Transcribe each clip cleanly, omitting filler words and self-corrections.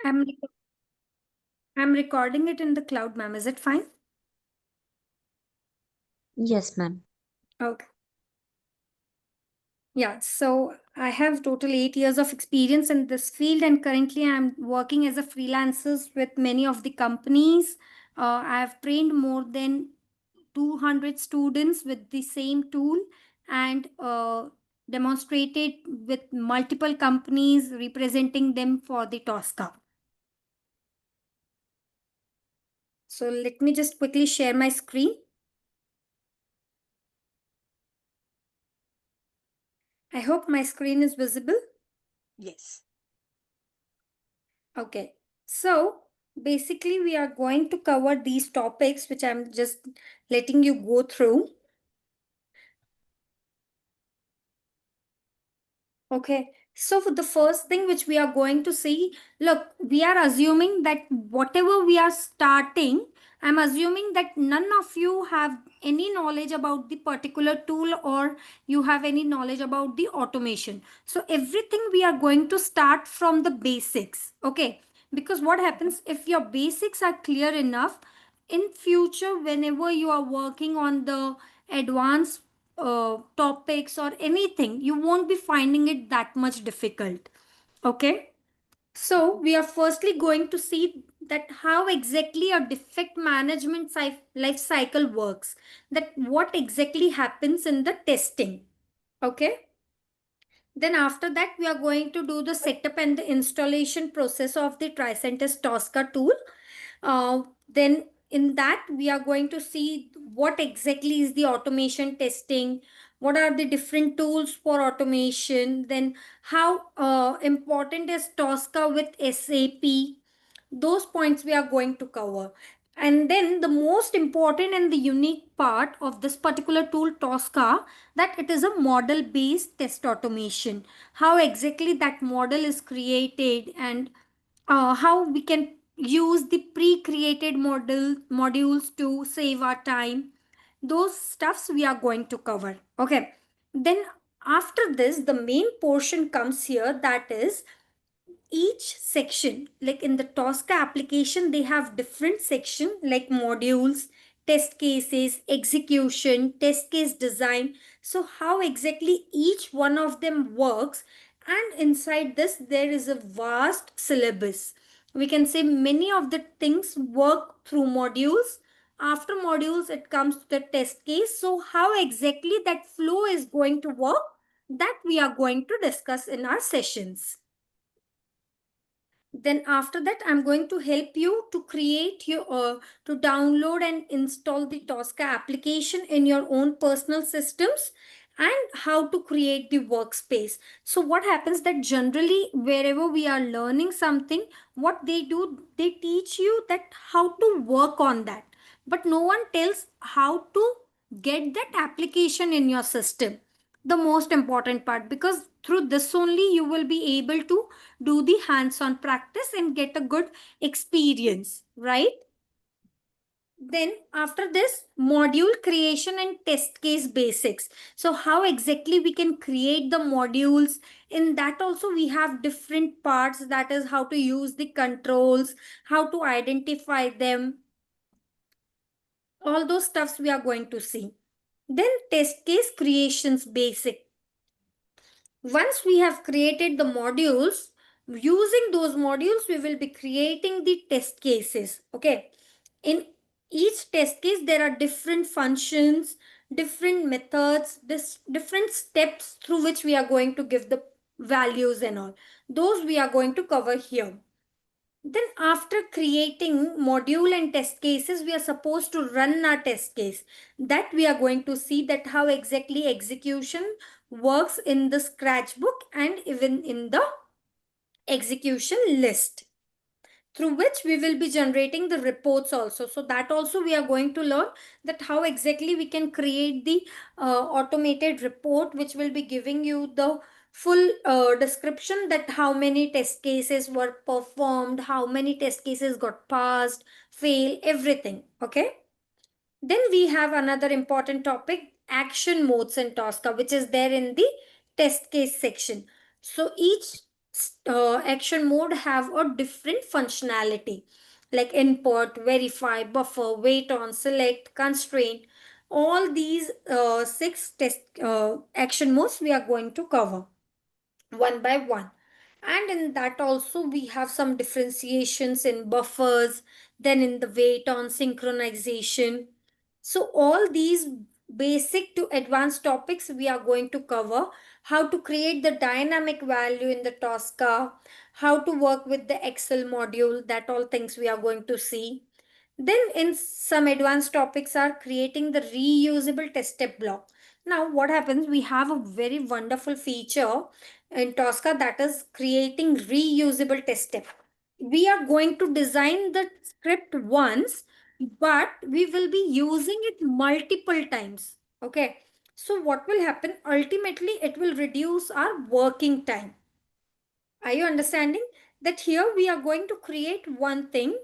I'm I'm recording it in the cloud, ma'am. Is it fine? Yes, ma'am. Okay. Yeah, so I have total 8 years of experience in this field, and currently I'm working as a freelancer with many of the companies. I have trained more than 200 students with the same tool and demonstrated with multiple companies representing them for the Tosca. So let me just quickly share my screen. I hope my screen is visible. Yes. Okay. So basically, we are going to cover these topics, which I'm just letting you go through. Okay. So for the first thing which we are going to see, look, we are assuming that whatever we are starting, I'm assuming that none of you have any knowledge about the particular tool or you have any knowledge about the automation. So everything we are going to start from the basics. Okay. Because what happens if your basics are clear enough, in future, whenever you are working on the advanced topics or anything, you won't be finding it that much difficult. Okay. So we are firstly going to see that how exactly a defect management life cycle works, that what exactly happens in the testing. Okay. Then after that, we are going to do the setup and the installation process of the Tricentis Tosca tool. Then in that, we are going to see what exactly is the automation testing, what are the different tools for automation, then how important is Tosca with SAP. Those points we are going to cover. And then the most important and the unique part of this particular tool, Tosca, that it is a model based test automation. How exactly that model is created and how we can use the pre-created modules to save our time. Those stuffs we are going to cover. Okay. Then after this, the main portion comes here, that is each section. Like in the Tosca application, they have different section like modules, test cases, execution, test case design. So how exactly each one of them works, and inside this there is a vast syllabus. We can say many of the things work through modules. After modules it comes to the test case. So how exactly that flow is going to work, that we are going to discuss in our sessions. Then after that, I'm going to help you to create your to download and install the Tosca application in your own personal systems, and how to create the workspace. So what happens that generally wherever we are learning something, what they do, they teach you that how to work on that, but no one tells how to get that application in your system, the most important part, because through this only you will be able to do the hands-on practice and get a good experience, right? Then after this, module creation and test case basics. So how exactly we can create the modules. In that also we have different parts, that is how to use the controls, how to identify them, all those stuffs we are going to see. Then test case creations basic. Once we have created the modules, using those modules, we will be creating the test cases. Okay. In each test case, there are different functions, different methods, different steps through which we are going to give the values and all. Those we are going to cover here. Then after creating module and test cases, we are supposed to run our test case. That we are going to see that how exactly execution works in the scratchbook and even in the execution list, through which we will be generating the reports also. So that also we are going to learn that how exactly we can create the automated report, which will be giving you the full description that how many test cases were performed, how many test cases got passed, fail, everything. Okay. Then we have another important topic, action modes in Tosca, which is there in the test case section. So each action mode have a different functionality like import, verify, buffer, wait on, select, constraint. All these six test action modes we are going to cover one by one. And in that also we have some differentiations in buffers, then in the wait on synchronization. So all these basic to advanced topics we are going to cover: how to create the dynamic value in the Tosca, how to work with the Excel module, that all things we are going to see. Then in some advanced topics are creating the reusable test step block. Now what happens, we have a very wonderful feature in Tosca, that is creating reusable test step. We are going to design the script once, but we will be using it multiple times. Okay. So what will happen? Ultimately, it will reduce our working time. Are you understanding? That here we are going to create one thing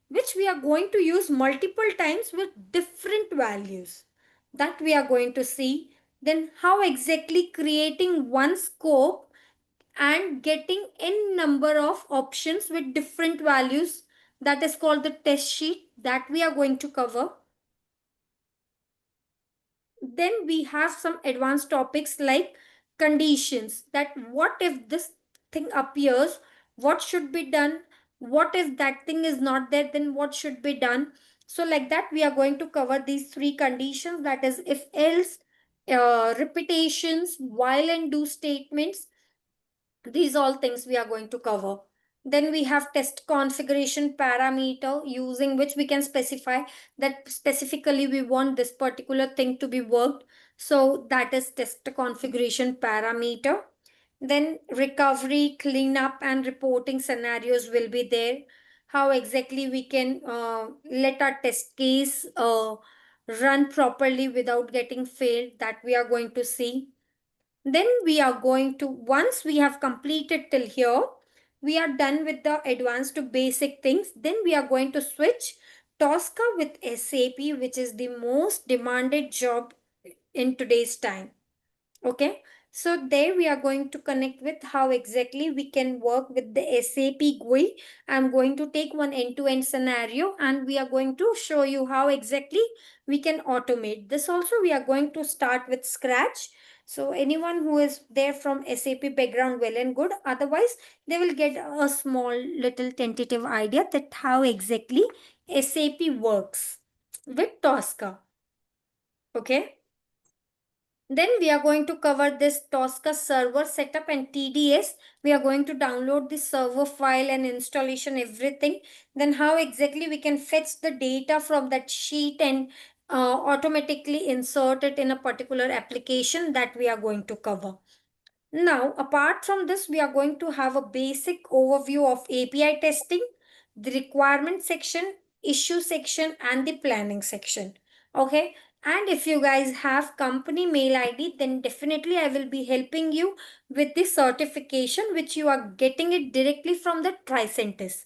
which we are going to use multiple times with different values. That we are going to see. Then how exactly creating one scope and getting n number of options with different values, that is called the test sheet, that we are going to cover. Then we have some advanced topics like conditions, that what if this thing appears, what should be done, what if that thing is not there, then what should be done. So like that we are going to cover these three conditions, that is if else, repetitions, while and do statements. These all things we are going to cover. Then we have test configuration parameter, using which we can specify that specifically we want this particular thing to be worked. So that is test configuration parameter. Then recovery, cleanup, and reporting scenarios will be there. How exactly we can let our test case run properly without getting failed, that we are going to see. Then we are going to, once we have completed till here, we are done with the advanced to basic things. Then we are going to switch Tosca with SAP, which is the most demanded job in today's time. Okay, so there we are going to connect with how exactly we can work with the SAP GUI. I'm going to take one end-to-end scenario and we are going to show you how exactly we can automate this. Also, we are going to start with scratch. So anyone who is there from SAP background, well and good. Otherwise, they will get a small little tentative idea that how exactly SAP works with Tosca. Okay. Then we are going to cover this Tosca server setup and TDS. We are going to download the server file and installation, everything. Then how exactly we can fetch the data from that sheet and automatically insert it in a particular application, that we are going to cover. Now, apart from this, we are going to have a basic overview of API testing, the requirement section, issue section, and the planning section. Okay. And if you guys have company mail ID, then definitely I will be helping you with the certification, which you are getting it directly from the Tricentis.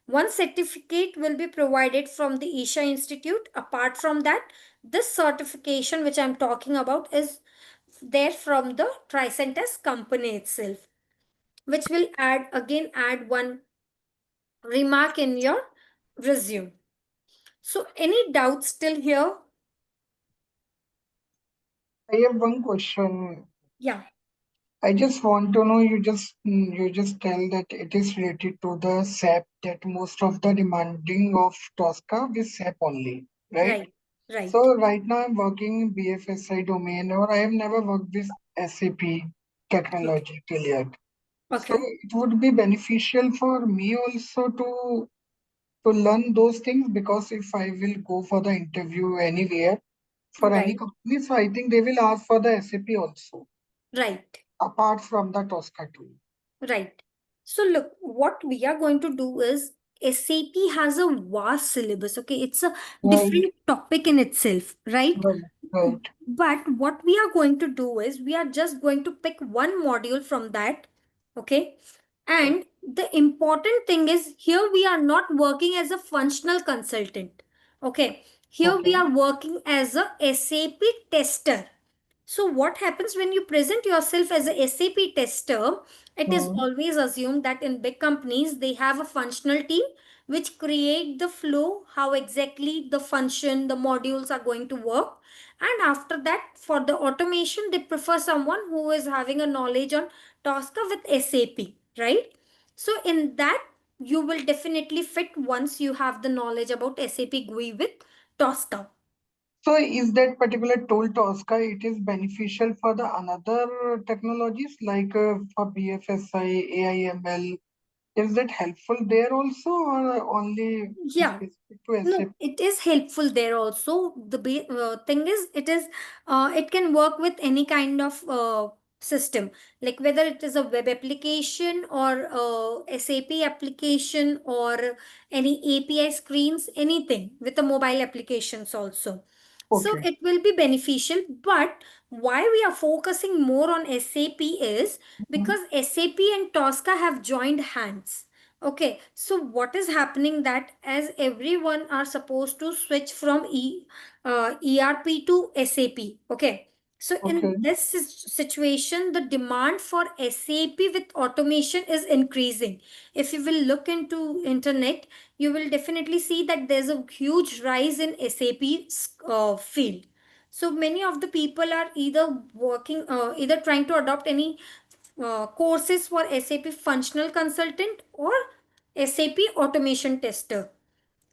One certificate will be provided from the Isha Institute. Apart from that, this certification which I'm talking about is there from the Tricentis company itself, which will add one remark in your resume. So any doubts still here? I have one question. Yeah, I just want to know, you just tell that it is related to the SAP, that most of the demanding of Tosca with SAP only, right? right, right. So right now I'm working in BFSI domain, or I have never worked with SAP Okay, technology till yet. So okay, it would be beneficial for me also to learn those things, because if I will go for the interview anywhere for any right, company, so I think they will ask for the SAP also, right. apart from the Tosca tool. Right. So look, what we are going to do is SAP has a vast syllabus. Okay, it's a Right, different topic in itself, right? right, right. But what we are going to do is we are just going to pick one module from that. Okay. And the important thing is here we are not working as a functional consultant. Okay. Here we Okay, are working as a SAP tester. So what happens when you present yourself as a SAP tester? It is Hmm. always assumed that in big companies they have a functional team which create the flow, how exactly the function, the modules are going to work. And after that, for the automation, they prefer someone who is having a knowledge on Tosca with SAP, right? So in that, you will definitely fit once you have the knowledge about SAP GUI with Tosca. So is that particular tool Tosca, it is beneficial for the another technologies like for BFSI, AIML? Is that helpful there also or only Yeah. specific to No, SAP? it is helpful there also. The thing is, it can work with any kind of system, like whether it is a web application or SAP application or any API screens, anything with the mobile applications also. So Okay, it will be beneficial. But why we are focusing more on SAP is mhm, because SAP and Tosca have joined hands. Okay, so what is happening that as everyone are supposed to switch from ERP to SAP. Okay, so okay, in this situation, the demand for SAP with automation is increasing. If you will look into internet, you will definitely see that there's a huge rise in SAP field. So many of the people are either working, either trying to adopt any courses for SAP functional consultant or SAP automation tester.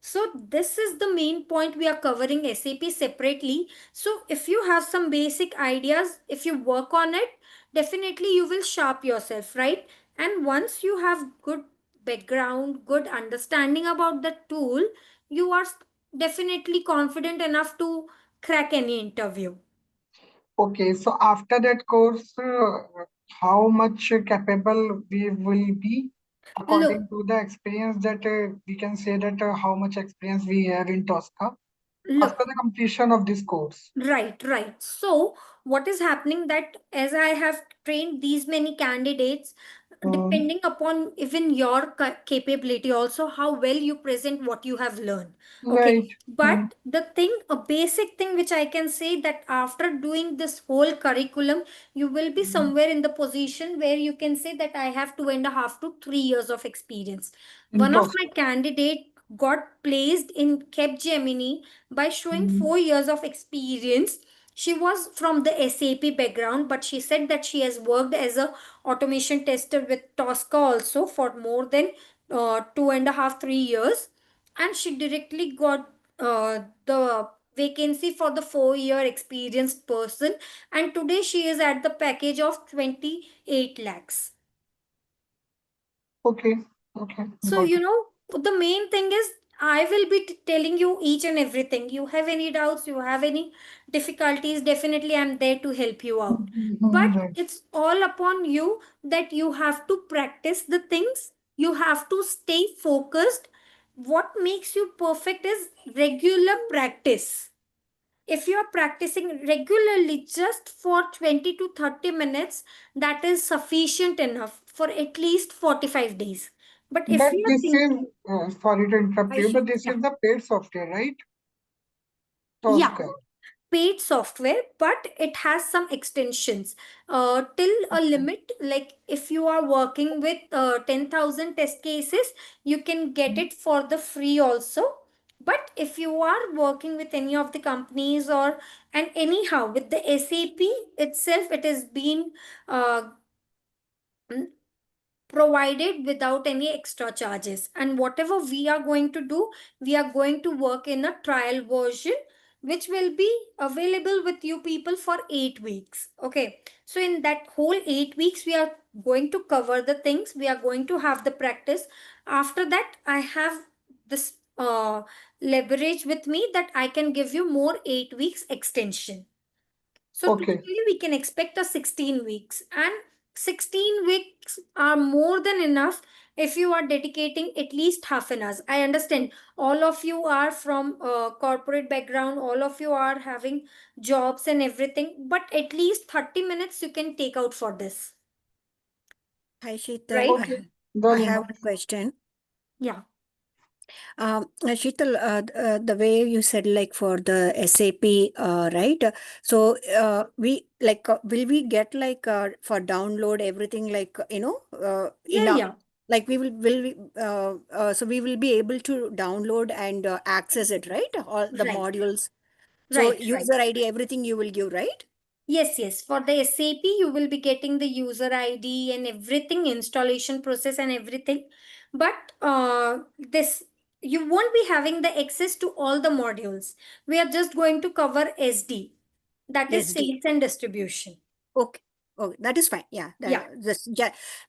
So this is the main point we are covering SAP separately. So if you have some basic ideas, if you work on it, definitely you will sharp yourself, right? And once you have good background, good understanding about the tool, you are definitely confident enough to crack any interview. okay. So after that course, how much capable we will be Look, according to the experience that we can say that how much experience we have in Tosca after look. the completion of this course. Right, right. So, what is happening that as I have trained these many candidates, Mm, depending upon even your capability, also how well you present what you have learned. Okay. right. Mm, But the thing, a basic thing which I can say that after doing this whole curriculum, you will be mm, somewhere in the position where you can say that I have 2.5 to 3 years of experience. in One of my Tosca. candidate got placed in Capgemini by showing Mm, 4 years of experience. She was from the SAP background, but she said that she has worked as a automation tester with Tosca also for more than 2.5 3 years, and she directly got the vacancy for the 4 year experienced person, and today she is at the package of 28 lakhs. okay, okay, So, got it. the main thing is I will be telling you each and everything. You have any doubts, you have any difficulties, definitely I'm there to help you out. Mhm, But right. it's all upon you that you have to practice the things, you have to stay focused. What makes you perfect is regular practice. If you are practicing regularly just for 20 to 30 minutes, that is sufficient enough for at least 45 days. But if But you are this is, thinking, sorry to interrupt you, Aisha, but this yeah, is the paid software, right? yeah, Tosca. paid software, but it has some extensions till a Okay. limit. Like if you are working with 10,000 test cases, you can get it for the free also. But if you are working with any of the companies or and anyhow with the SAP itself, it has been uh, provided without any extra charges. And whatever we are going to do, we are going to work in a trial version which will be available with you people for 8 weeks. Okay, so in that whole 8 weeks we are going to cover the things, we are going to have the practice. After that I have this leverage with me that I can give you more 8 weeks extension. So Okay. totally we can expect a 16 weeks, and 16 weeks are more than enough if you are dedicating at least half an hour. I understand all of you are from a corporate background, all of you are having jobs and everything, but at least 30 minutes you can take out for this, Hi, Sheetal. right? Okay. I Well have enough. one question. Yeah. Sheetal, the way you said, like for the SAP, right? So, will we get like for download everything, like in Yeah, a, yeah. like will we so we will be able to download and access it, right? All the Right, modules. So right, right. user ID, everything you will give, right? Yes, yes. For the SAP, you will be getting the user ID and everything, installation process and everything. But this you won't be having the access to all the modules. We are just going to cover SD, that is SD. sales and distribution. Okay. Oh, that is fine. Yeah. Yeah,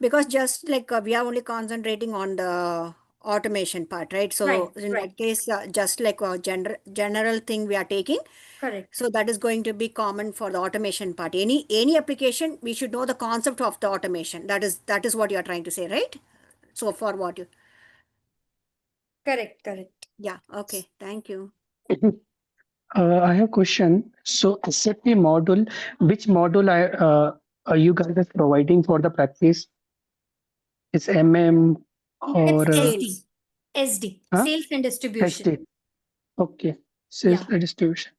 Because just like we are only concentrating on the automation part, right? right, So in right. that case, just like a general thing we are taking. Correct. So that is going to be common for the automation part. Any application, we should know the concept of the automation. That is what you are trying to say, right? So for what you, Correct, correct. yeah. Okay. Thank you. I have a question. So SAP module, which module are you guys are providing for the practice? Is MM It's or SD. Sales. SD, huh? sales and distribution. SD? Okay, sales Yeah. distribution.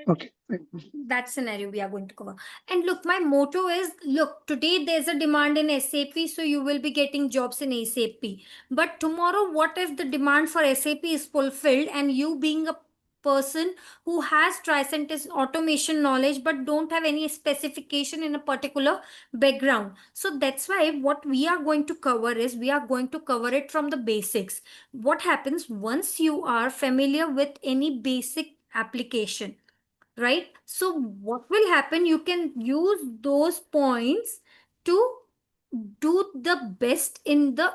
Okay, fine. That scenario we are going to cover. And look, my motto is, look, today there's a demand in SAP, so you will be getting jobs in SAP. But tomorrow, what if the demand for SAP is fulfilled and you being a person who has Tricentis automation knowledge but don't have any specification in a particular background? So that's why what we are going to cover is we are going to cover it from the basics. What happens once you are familiar with any basic application, right? So what will happen, you can use those points to do the best in the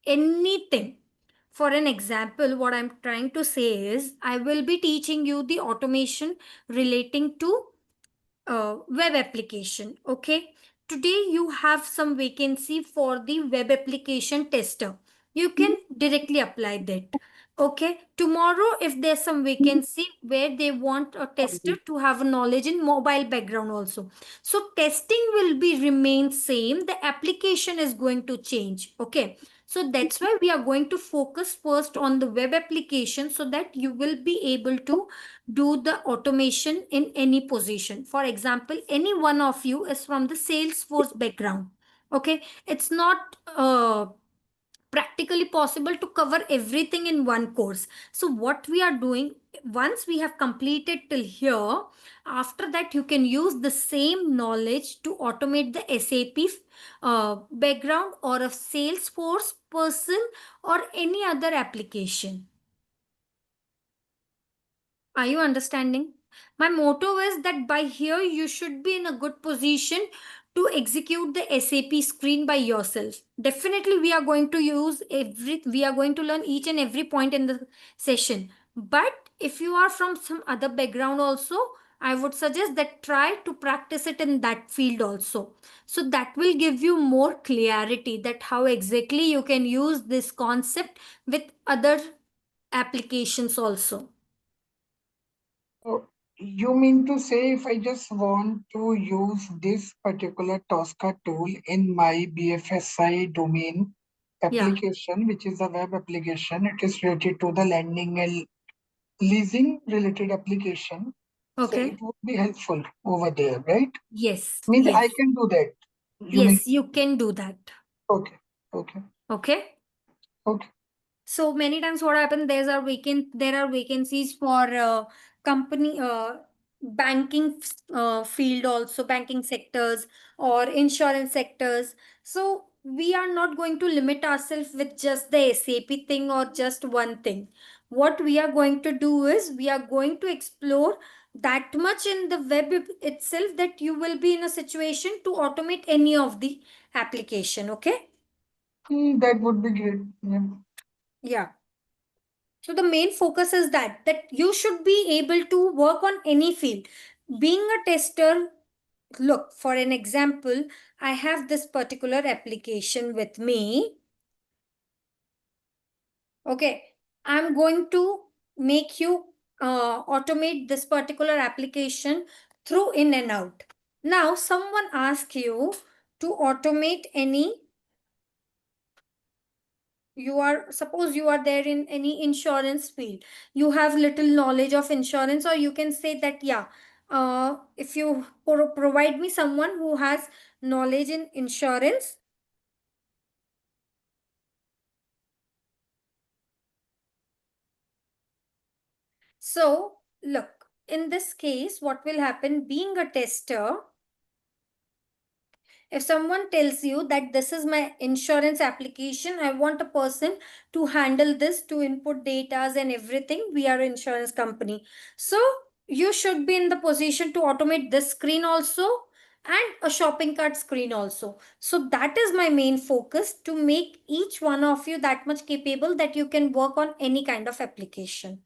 anything. For an example, what I'm trying to say is I will be teaching you the automation relating to web application. Okay, today you have some vacancy for the web application tester, you can directly apply that. Okay, tomorrow if there's some vacancy where they want a tester to have knowledge in mobile background also, so testing will be remain same, the application is going to change. Okay, so that's why we are going to focus first on the web application so that you will be able to do the automation in any position. For example, any one of you is from the Salesforce background. Okay, it's not practically possible to cover everything in one course. So what we are doing, once we have completed till here, after that you can use the same knowledge to automate the SAP background or a Salesforce person or any other application. Are you understanding? My motto is that by here you should be in a good position to execute the SAP screen by yourself. Definitely we are going to learn each and every point in the session. But if you are from some other background also, I would suggest that try to practice it in that field also. So that will give you more clarity that how exactly you can use this concept with other applications also. So you mean to say if I just want to use this particular Tosca tool in my BFSI domain Yeah. application, which is a web application, it is related to the lending and leasing related application. So Okay. it would be helpful over there, right? Yes. Means I Yes. can do that. You mean, Yes, you can do that. okay, okay, Okay. okay. So many times what happens, there are vacancies for company banking field also, banking sectors or insurance sectors. So we are not going to limit ourselves with just the SAP thing or just one thing. What we are going to do is we are going to explore that much in the web itself that you will be in a situation to automate any of the application. Okay. That would be great. Yeah. Yeah. So the main focus is that you should be able to work on any field. Being a tester, look, for an example, I have this particular application with me. Okay, I'm going to make you automate this particular application through in and out. Now, someone asks you to automate any You are, suppose you are there in any insurance field, you have little knowledge of insurance, or you can say that, yeah, if you provide me someone who has knowledge in insurance. So look, in this case, what will happen, being a tester, if someone tells you that this is my insurance application, I want a person to handle this, to input data and everything. We are an insurance company. So you should be in the position to automate this screen also, and a shopping cart screen also. So that is my main focus, to make each one of you that much capable that you can work on any kind of application.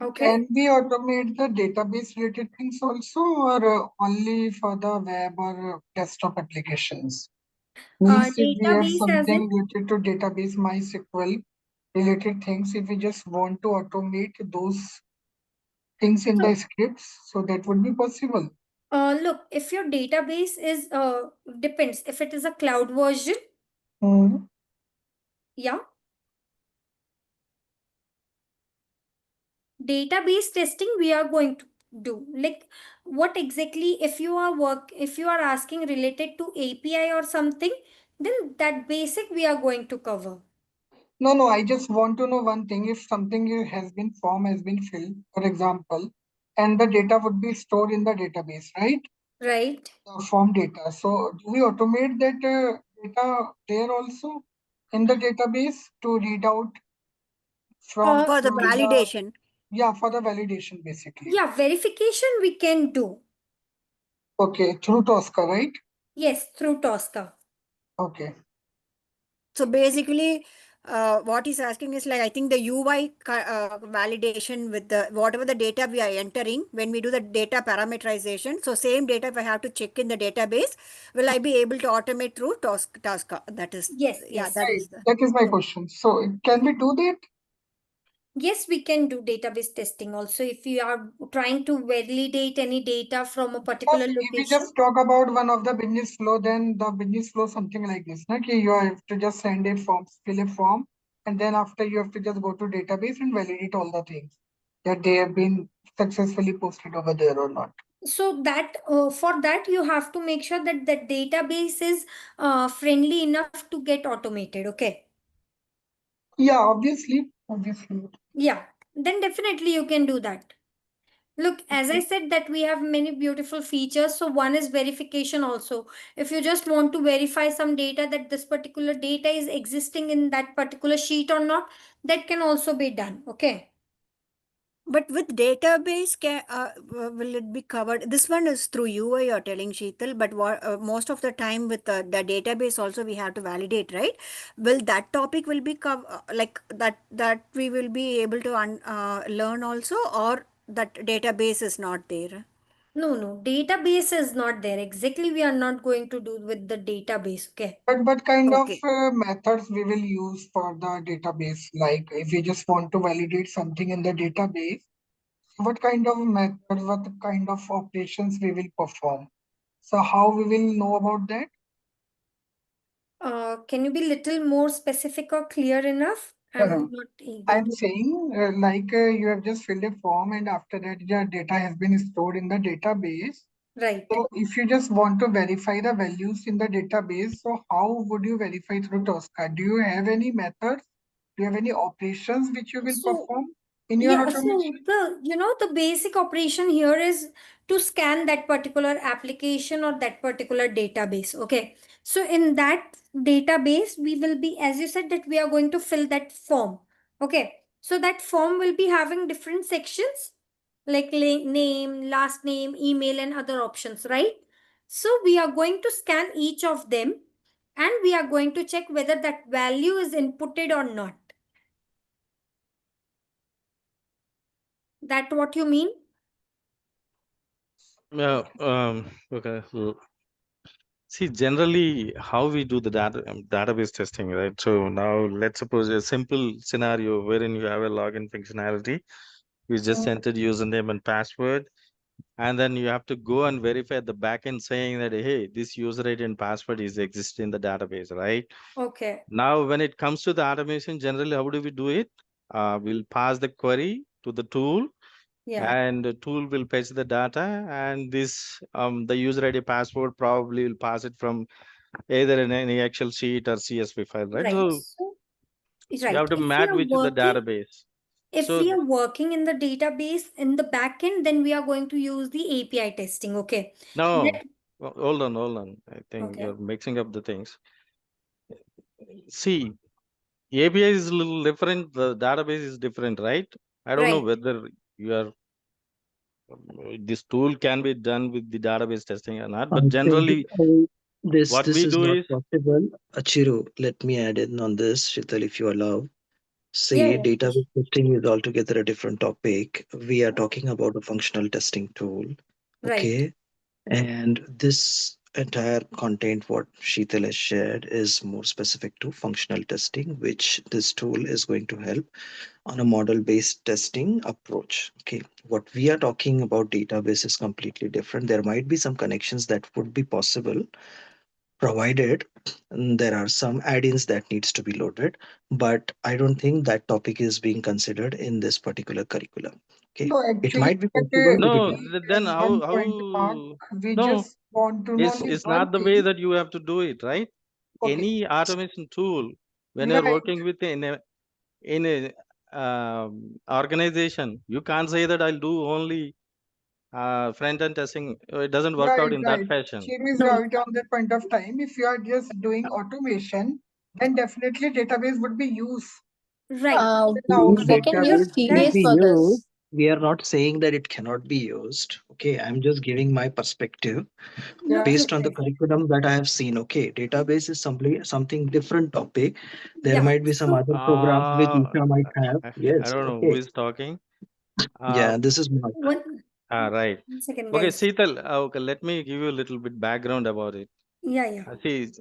Okay. Can we automate the database related things also, or only for the web or desktop applications? Means if we have Database as in, something related to database MySQL related things, if we just want to automate those things in so the scripts, so that would be possible. look, if your database is depends if it is a cloud version. Hmm. Yeah. Database testing we are going to do. Like, what exactly, if you are asking related to API or something, then that basic we are going to cover. No, I just want to know one thing. If something has been form has been filled, for example, and the data would be stored in the database, right? Right. The form data. So do we automate that data there also in the database to read out from For the the, validation. yeah, for the validation basically. Yeah, verification we can do. Okay, through Tosca, right? Yes, through Tosca. Okay. So basically, what he's asking is like, I think the UI validation with the whatever the data we are entering when we do the data parameterization. So same data if I have to check in the database, will I be able to automate through Tosca? That is, Yes, yeah, yes. that Right. is the. That is my Yeah. question. So can we do that? Yes, we can do database testing also if you are trying to validate any data from a Because particular if we location. just talk about one of the business flow, then the business flow something like this. Na, ki you have to just send a form, fill a form, and then after you have to just go to database and validate all the things that they have been successfully posted over there or not. So that for that you have to make sure that the database is friendly enough to get automated. Okay. Yeah, obviously. Yeah, then definitely you can do that. Look, as I said that we have many beautiful features. So one is verification also. If you just want to verify some data, that this particular data is existing in that particular sheet or not, that can also be done. Okay. But with database, will it be covered? This one is through UI, you're telling Sheetal, but most of the time with the database also we have to validate, right? Will that topic will be like that we will be able to learn also, or that database is not there? No, database is not there. Exactly, we are not going to do with the database. Okay. But kind of Okay. methods we will use for the database, like if we just want to validate something in the database, what kind of method, what kind of operations we will perform. So how we will know about that? Can you be little more specific or clear enough? I'm Uh, not able I'm to. saying like you have just filled a form and after that your data has been stored in the database. Right. So if you just want to verify the values in the database, so how would you verify through Tosca? Do you have any methods? Do you have any operations which you will So perform in your yeah, so automation? the basic operation here is to scan that particular application or that particular database. Okay. So in that database, we will be, as you said, that we are going to fill that form. Okay. So that form will be having different sections like name, last name, email, and other options, right? So we are going to scan each of them, and we are going to check whether that value is inputted or not. That what you mean? Yeah. Okay. So, see, generally, how we do the database testing, right? So now, let's suppose a simple scenario wherein you have a login functionality. You just entered username and password. and then you have to go and verify at the backend saying that, hey, this user ID and password is exist in the database, right? Okay. Now, when it comes to the automation, generally, how do we do it? We'll pass the query to the tool, Yeah. and the tool will fetch the data, and this the user ID password probably will pass it from either in any Excel sheet or CSV file, right? Right. So So, you right. have to If we match are with the working, database. if So we are working in the database in the backend, then we are going to use the API testing. Okay. no, Let- hold on, hold on. I think okay. you're mixing up the things. See, API is a little different. The database is different, right? I don't know Right. whether you are this tool can be done with the database testing or not, I but think generally this what we is do not is possible. Chiru, let me add in on this, Shital, if you allow. Yeah. See, Yeah. Please. database testing is altogether a different topic. We are talking about a functional testing tool. Right. Okay. And this entire content, what Sheetal has shared, is more specific to functional testing, which this tool is going to help on a model-based testing approach. Okay, what we are talking about database is completely different. There might be some connections that would be possible, provided there are some add-ins that needs to be loaded, but I don't think that topic is being considered in this particular curriculum. Okay, So it actually, might be that possible to be no. done. we, Then as one how point, Mark, we no? just want to know only It's one not the way thing. that you have to do it, right? Okay, Any automation tool, when you're right. working with in a organization, you can't say that I'll do only front end testing. It doesn't work out Right, in that right. fashion. She is No. No. right on that point of time. If you are just doing automation, then definitely database would be used. Right. Now, Use So what we are database just can that be seeing, used. We are not saying that it cannot be used. Okay, I'm just giving my perspective no. yeah, based on the Okay. curriculum that I have seen. Okay, database is simply something different topic. There Yeah. might be some So other programs which Uh, Isha might have. I Yes, don't know who okay. is talking. Yeah, Um, this is Mark. right. one second, Okay, guys. Seetal, okay, let me give you a little bit background about it. Yeah. Yeah. See,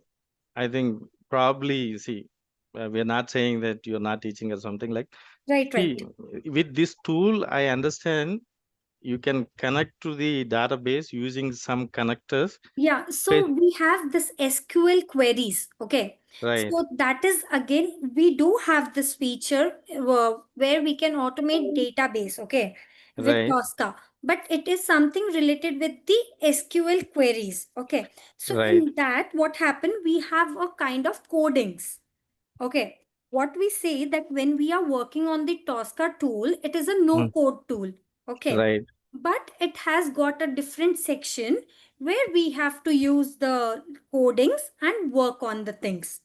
I think probably, see, we're not saying that you're not teaching or something like, Right. see, Right. with this tool, I understand you can connect to the database using some connectors. Yeah, Yes. so we have this SQL queries. Okay. Right, So that is again, we do have this feature where we can automate database, okay, with right, Tosca. But it is something related with the SQL queries. Okay. So right. in that, what happened? We have a kind of codings. Okay. What we say that when we are working on the Tosca tool, it is a no Mm, code tool. Okay. right, But it has got a different section where we have to use the codings and work on the things.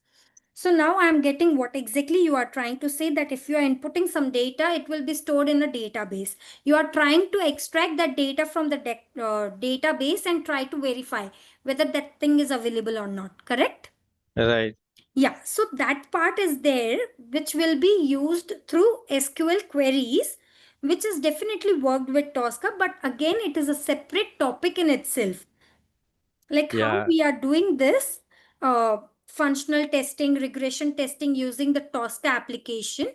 So now I'm getting what exactly you are trying to say, that if you are inputting some data, it will be stored in a database. You are trying to extract that data from the database and try to verify whether that thing is available or not. Correct? right. Yeah, so that part is there, which will be used through SQL queries, which is definitely worked with Tosca, but again, it is a separate topic in itself. Like how Yeah. we are doing this functional testing, regression testing using the Tosca application,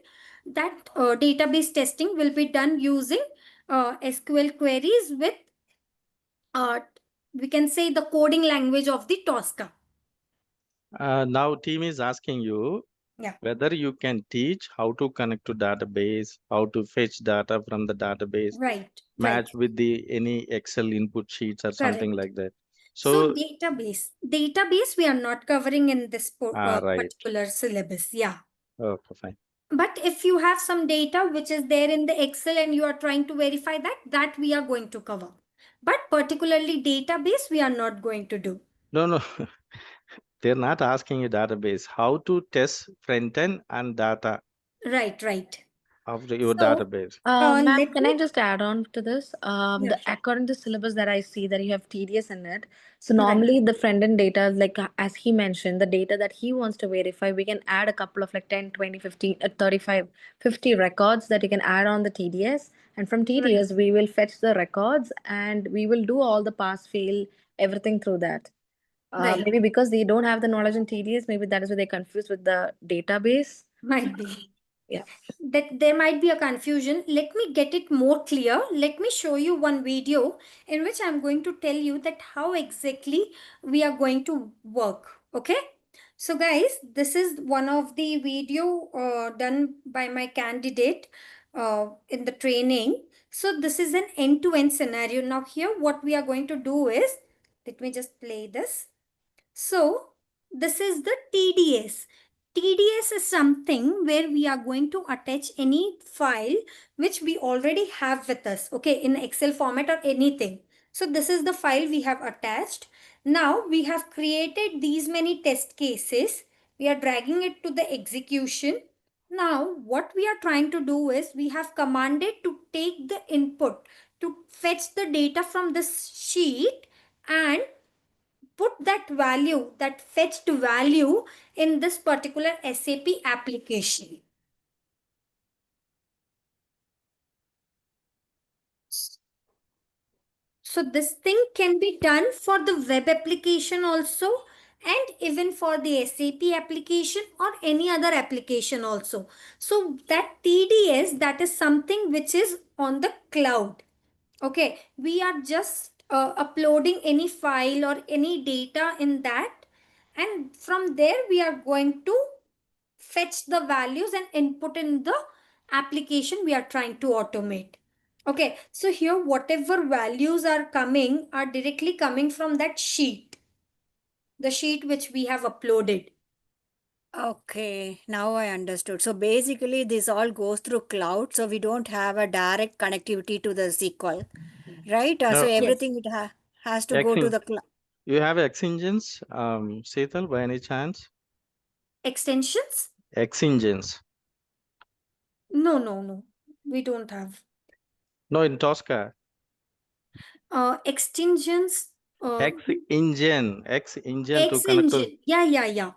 that database testing will be done using SQL queries with, uh, we can say, the coding language of the Tosca. Now team is asking you Yeah, whether you can teach how to connect to database, how to fetch data from the database, right, right, match with the any Excel input sheets or something correct. like that. So So, database we are not covering in this right. particular syllabus. Yeah. Okay, fine. But if you have some data which is there in the Excel and you are trying to verify that, that we are going to cover. But particularly database, we are not going to do. No, no. They're not asking a database how to test front end and data Right, right. of your So database. Ma'am, let can I me, just add on to this? yeah, sure. According to syllabus that I see that you have TDS in it. So Right, normally the front end data, like as he mentioned, the data that he wants to verify, we can add a couple of like 10, 20, 15, 35, 50 records that you can add on the TDS. And from right, TDS, we will fetch the records and we will do all the pass, fail, everything through that. right. Maybe because they don't have the knowledge in TDS, maybe that is why they're confused with the database. Might be. Yeah. that there might be a confusion. Let me get it more clear. Let me show you one video in which I'm going to tell you that how exactly we are going to work. Okay. So guys, this is one of the video done by my candidate in the training. So this is an end-to-end scenario. Now here what we are going to do is, let me just play this. So this is the TDS. TDS is something where we are going to attach any file which we already have with us, okay, in Excel format or anything. So this is the file we have attached. Now we have created these many test cases. We are dragging it to the execution. Now what we are trying to do is we have commanded to take the input to fetch the data from this sheet and put that value, that fetched value in this particular SAP application. So this thing can be done for the web application also, and even for the SAP application or any other application also. So that TDS, that is something which is on the cloud. Okay, we are just uploading any file or any data in that, and from there we are going to fetch the values and input in the application we are trying to automate. Okay, so here whatever values are coming are directly coming from that sheet, the sheet which we have uploaded. Okay, now I understood. So basically, this all goes through cloud, so we don't have a direct connectivity to the SQL, right? So No, Yes. everything has to go to X the cloud. you have X engines, Setal, by any chance? Extensions? X engines. No, no, no. We don't have. No, in Tosca. Extensions, X engine to X connect to. engine. Yeah, yeah, yeah.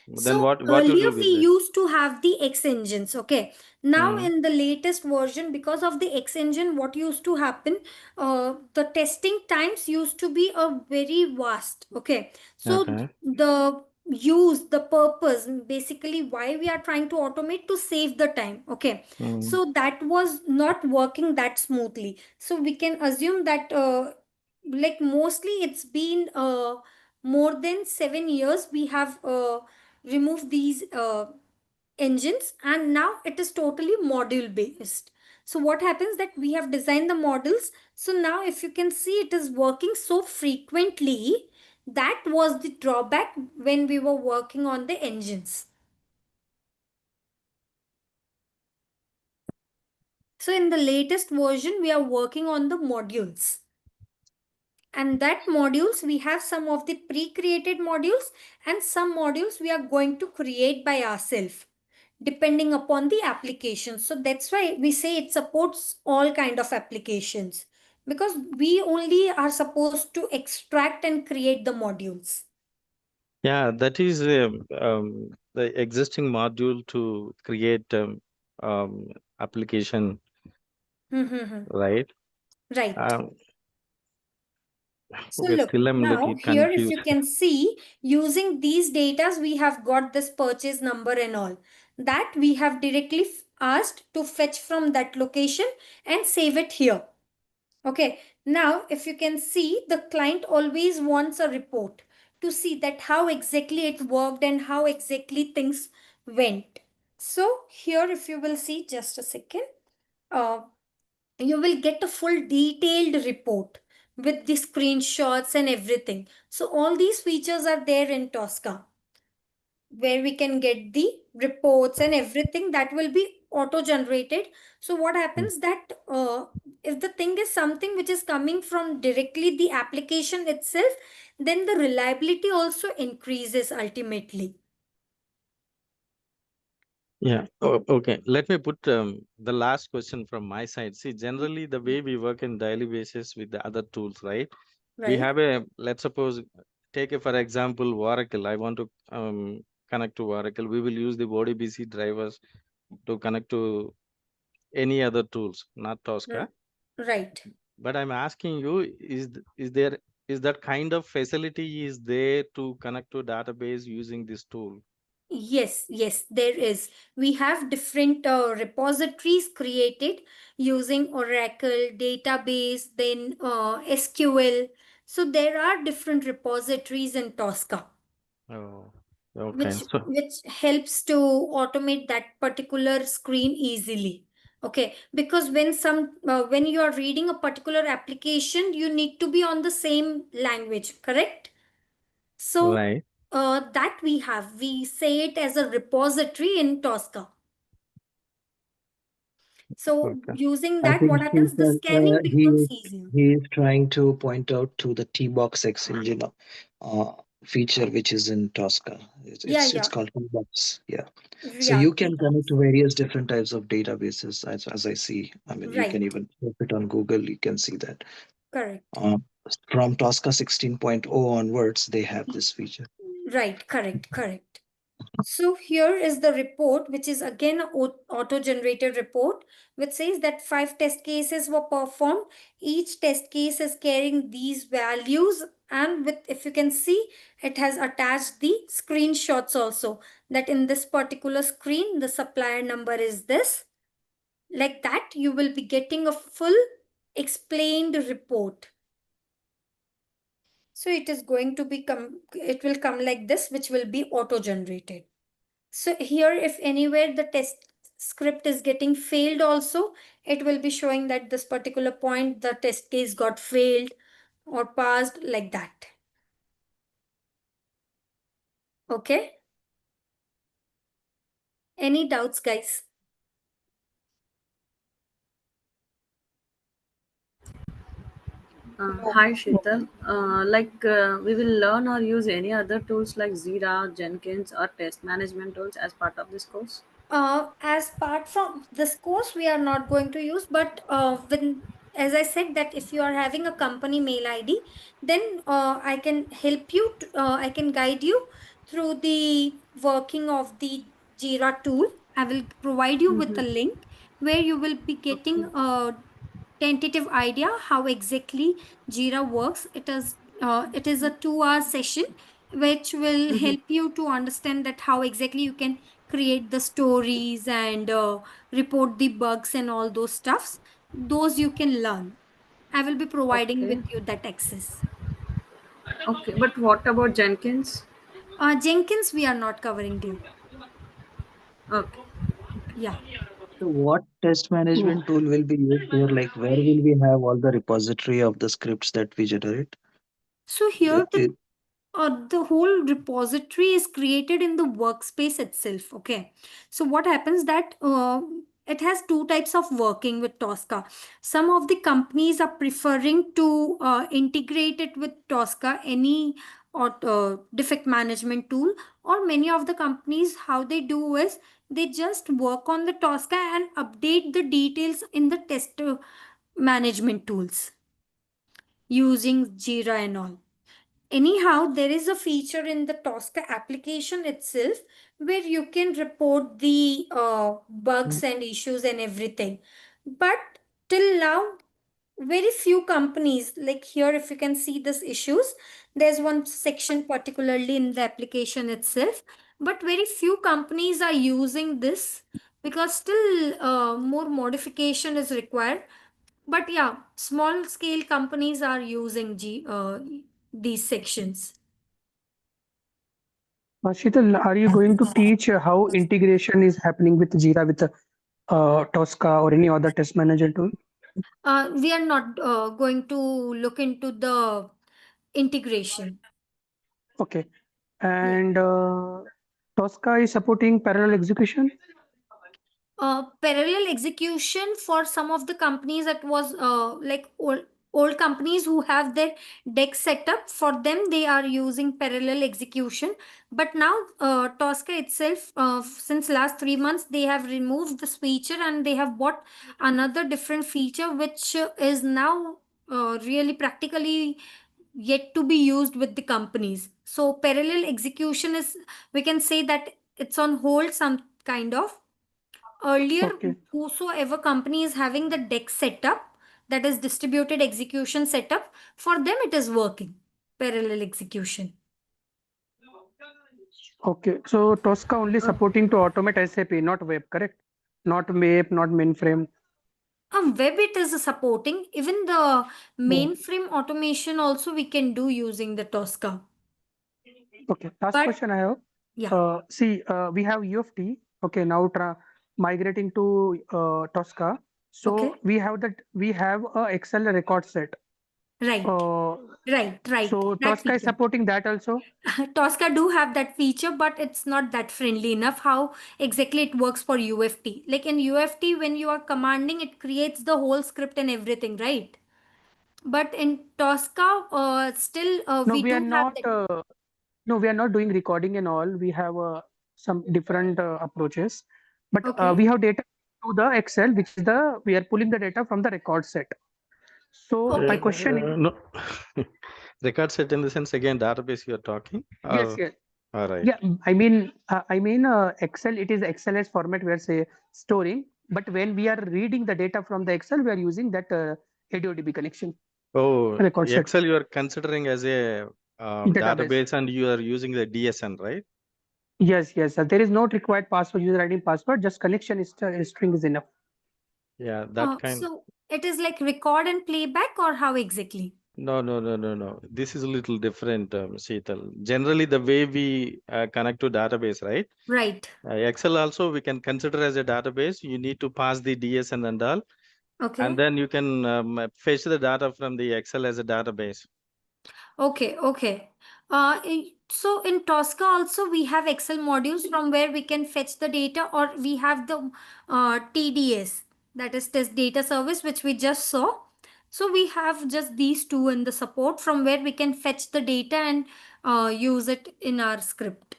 Then So what you earlier do we with this? used to have the X engines. Okay. Now Hmm. in the latest version, because of the X engine, what used to happen, the testing times used to be a very vast. Okay. So Okay. the purpose, basically why we are trying to automate to save the time. Okay. Hmm. So that was not working that smoothly. So we can assume that like mostly it's been more than 7 years we have remove these engines, and now it is totally module based. So what happens that we have designed the models, so now if you can see it is working so frequently. That was the drawback when we were working on the engines. So in the latest version we are working on the modules, and that modules we have some of the pre-created modules, and some modules we are going to create by ourselves depending upon the application. So that's why we say it supports all kind of applications, because we only are supposed to extract and create the modules. Yeah, that is the existing module to create application, right? Right. Um, So okay, look, still I'm a now little here if confused. you can see, using these datas we have got this purchase number and all. That we have directly asked to fetch from that location and save it here. Okay, now if you can see, the client always wants a report to see that how exactly it worked and how exactly things went. So here if you will see, just a second, uh, you will get a full detailed report with the screenshots and everything. So all these features are there in Tosca, where we can get the reports and everything that will be auto generated. So what Mm. happens that if the thing is something which is coming from directly the application itself, then the reliability also increases ultimately. Yeah. Oh, okay. Let me put the last question from my side. See, generally the way we work in daily basis with the other tools, right? We Right. have a, let's suppose, take a, for example, Oracle. I want to connect to Oracle. We will use the ODBC drivers to connect to any other tools, not Tosca. Right. But I'm asking you, is there is that kind of facility is there to connect to database using this tool? Yes, there is. We have different repositories created using Oracle database, then SQL. So there are different repositories in Tosca, Oh, okay. which So, which helps to automate that particular screen easily. Okay, because when you are reading a particular application, you need to be on the same language, correct? So right. that we say it as a repository in Tosca. So Okay. using I that, think what happens? The scanning becomes easier. he is trying to point out to the T-Box X engine feature which is in Tosca. Yeah, It's yeah, called T-Box. Yeah. So yeah. you can connect to various different types of databases as I see. I mean, you can Right, even search it on Google. You can see that. correct. Uh, from Tosca 16.0 onwards, they have this feature. Right, correct. So here is the report, which is again an auto-generated report, which says that 5 test cases were performed. Each test case is carrying these values, and with, if you can see, it has attached the screenshots also. That in this particular screen, the supplier number is this. Like that, you will be getting a full explained report. So it is going to become, it will come like this, which will be auto-generated. So here, if anywhere the test script is getting failed also, it will be showing that this particular point, the test case got failed or passed, like that. Okay. Any doubts, guys? Hi Sheetal. We will learn or use any other tools like Jira, Jenkins, or test management tools as part of this course. As part from this course, we are not going to use, but when, as I said, that if you are having a company mail ID, then I can help you, I can guide you through the working of the Jira tool. I will provide you with a Mm-hmm. link where you will be getting Okay. a tentative idea how exactly Jira works. It is a 2 hour session which will Mm-hmm. help you to understand that how exactly you can create the stories and report the bugs and all those stuffs. Those you can learn. I will be providing with Okay. you that access. Okay. But what about Jenkins? Jenkins, we are not covering, dear. Okay. Yeah. So what test management tool will be used here? Like where will we have all the repository of the scripts that we generate? So here It, it, the whole repository is created in the workspace itself. Okay, so what happens that it has two types of working with Tosca. Some of the companies are preferring to integrate it with Tosca, any or defect management tool, or many of the companies, how they do is they just work on the Tosca and update the details in the test management tools using Jira and all. Anyhow, there is a feature in the Tosca application itself where you can report the bugs and issues and everything. But till now, very few companies, like here, if you can see this issues, there's one section particularly in the application itself, but very few companies are using this because still more modification is required. But yeah, small scale companies are using these sections. Sheetal, are you going to teach how integration is happening with Jira, with Tosca or any other test manager tool? We are not going to look into the integration. Okay. Yeah. And Tosca is supporting parallel execution? Parallel execution for some of the companies, that was like old companies who have their deck setup, for them they are using parallel execution. But now Tosca itself, since last 3 months, they have removed this feature and they have bought another different feature which is now really practically yet to be used with the companies. So parallel execution is, we can say that it's on hold, some kind of. Earlier, Okay. whosoever company is having the deck setup, that is distributed execution setup, for them it is working parallel execution. Okay, so Tosca only Uh, supporting to automate SAP, not web, correct? Not web, not mainframe. Web it is supporting. Even the Oh, mainframe automation also we can do using the Tosca. okay. Last But question I have. yeah, See, we have UFT. Okay, now migrating to Tosca. okay. So we have a Excel record set. Right, Uh, right. so That Tosca is feature. supporting that also. Tosca do have that feature, but it's not that friendly enough how exactly it works for UFT. Like in UFT, when you are commanding, it creates the whole script and everything, right? But in Tosca, still No, we we are do have not. that. No, we are not doing recording and all. We have some different approaches, but Okay. we have data to the Excel, which is the we are pulling the data from the record set. So my Okay. question is, No. Record set in the sense again database you're talking, yes, or yes, all right. yeah. I mean Excel. It is XLS format we are say storing, but when we are reading the data from the Excel, we are using that ADODB connection Oh, record set Excel you are considering as a database. database and you are using the DSN, right? Yes, yes. There is not required password, user ID password. Just connection is string is enough. Yeah, that kind. So it is like record and playback, or how exactly? No. This is a little different, Sheetal. Generally, the way we connect to database, right? Right. Excel also we can consider as a database. You need to pass the DSN and all, and Okay. then you can fetch the data from the Excel as a database. Okay. So in Tosca also we have Excel modules from where we can fetch the data, or we have the TDS, that is test data service, which we just saw. So we have just these two in the support from where we can fetch the data and use it in our script.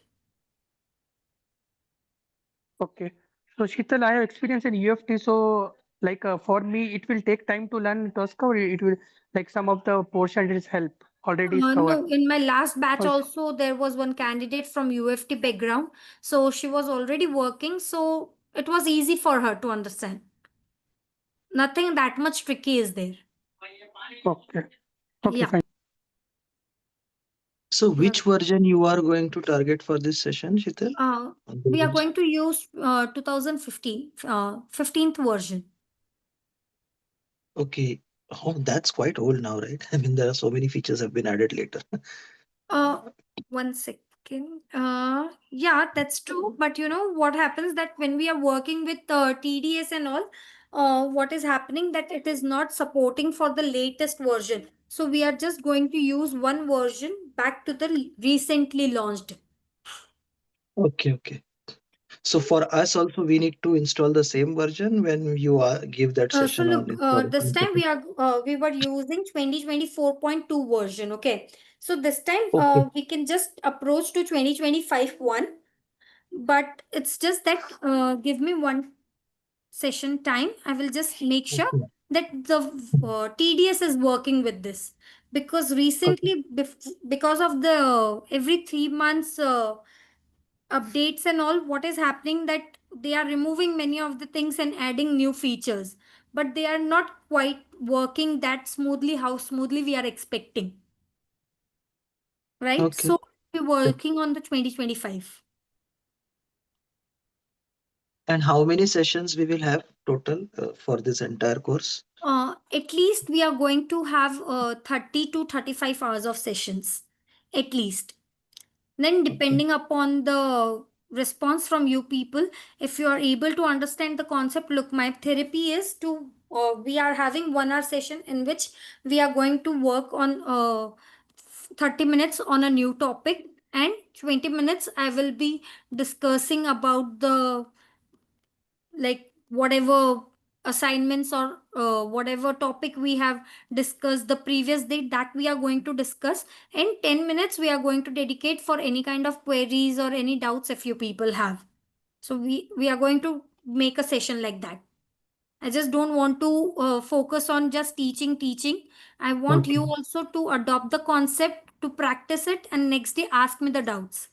Okay. So Sheetal, I have experience in UFT. So like for me, it will take time to learn Tosca, or it will like some of the portion is help already is covered. No, in my last batch Okay. also there was one candidate from UFT background. So she was already working, so it was easy for her to understand. Nothing that much tricky is there. Okay. Okay. Yeah. Fine. So Uh, which version you are going to target for this session, Shital? uh, On we are the- going to use 2015, 15th version. Okay. Oh, that's quite old now, right? I mean, there are so many features have been added later. Uh, One second. Yeah, that's true. But you know what happens that when we are working with TDS and all, what is happening that it is not supporting for the latest version. So we are just going to use one version back to the recently launched. Okay. So for us also, we need to install the same version when you are give that So session on look, installing. this time we were using 2024.2 version. Okay, so this time Okay. we can just approach to 2025 one, but it's just that give me one session time. I will just make sure Okay. that the TDS is working with this, because Okay. recently because of the every 3 months updates and all, what is happening that they are removing many of the things and adding new features, but they are not quite working that smoothly how smoothly we are expecting, right? Okay. So we're working on the 2025. And how many sessions we will have total for this entire course? At least we are going to have 30 to 35 hours of sessions, at least. Then Okay. depending upon the response from you people, if you are able to understand the concept, look, my therapy is to we are having 1 hour session in which we are going to work on 30 minutes on a new topic, and 20 minutes I will be discussing about the, like, whatever assignments or whatever topic we have discussed the previous day, that we are going to discuss, and 10 minutes we are going to dedicate for any kind of queries or any doubts if you people have. So we are going to make a session like that. I just don't want to focus on just teaching. I want Okay. you also to adopt the concept, to practice it, and next day ask me the doubts.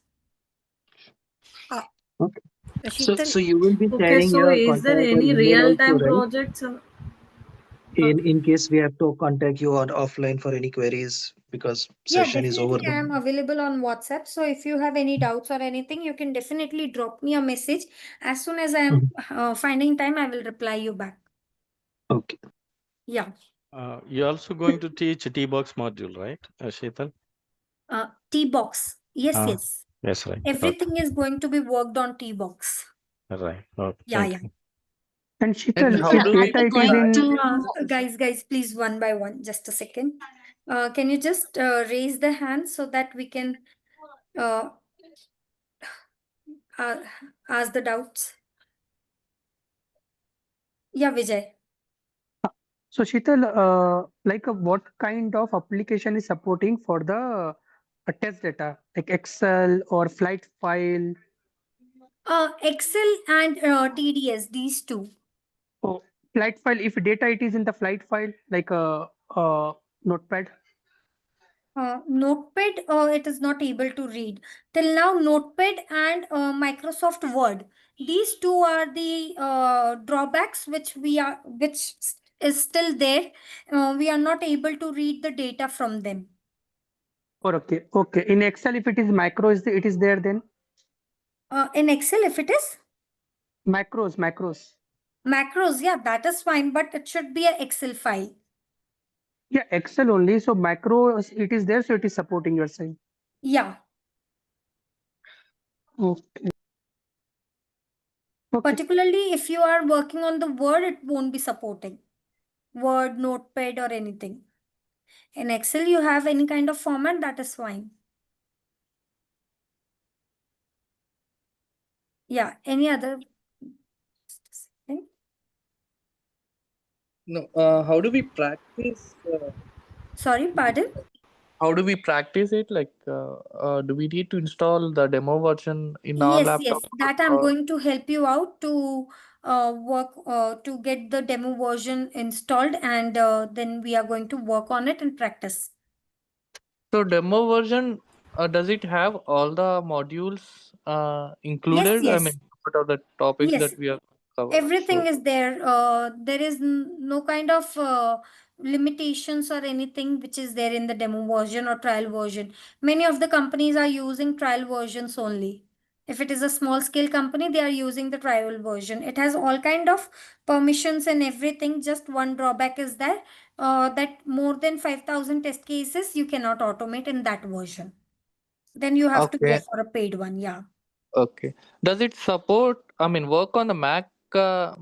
Uh, Okay. Sheetal, So you will be Okay, sharing so your is there contact or any email also, real-time right? projects? In case we have to contact you on offline for any queries. because Yeah, session is over definitely. I now. am available on WhatsApp. So if you have any doubts or anything, you can definitely drop me a message. As soon as I am Mhm. finding time, I will reply you back. Okay. Yeah. You're also going to teach a T-box module, right, Sheetal? T-box. Yes, Ah, yes. yes, right. Okay, Everything is going to be worked on T-box. right. Okay, Yeah, thank yeah. you. And And Sheetal, how Yeah, if do are we data we it is going practice? in, to Guys, please one by one. Just a second. Can you just raise the hand so that we can uh, uh, ask the doubts? Yeah, Vijay. so Sheetal, what kind of application is supporting for the test data, like Excel or flight file? Excel and TDS, these two. Oh, flight file. If data it is in the flight file, like notepad. Notepad, it is not able to read. Till now, Notepad and Microsoft Word. These two are the drawbacks which is still there. We are not able to read the data from them. Or okay, okay. In Excel, if it is macro, it is there then In Excel, if it is macros. macros, yeah, that is fine, but it should be a Excel file. Yeah, Excel only. So macros it is there, so it is supporting your side. Yeah, Okay, okay. particularly if you are working on the Word, it won't be supporting Word, Notepad, or anything. In Excel, you have any kind of format, that is fine. Yeah, any other? Just a second. No, how do we practice? Sorry, pardon? How do we practice it? Like, do we need to install the demo version in our Yes, laptop? yes, that I'm going to help you out to work to get the demo version installed, and then we are going to work on it and practice. So demo version, does it have all the modules Yes, included? I yes, mean, what are the topics yes. that we have covered? Everything So, is there. There is no kind of limitations or anything which is there in the demo version or trial version. Many of the companies are using trial versions only. If it is a small scale company, they are using the trial version. It has all kind of permissions and everything. Just one drawback is there, that more than 5,000 test cases you cannot automate in that version. Then you have to go okay, for a paid one. Yeah. okay. Does it support, I mean, work on the MacBook as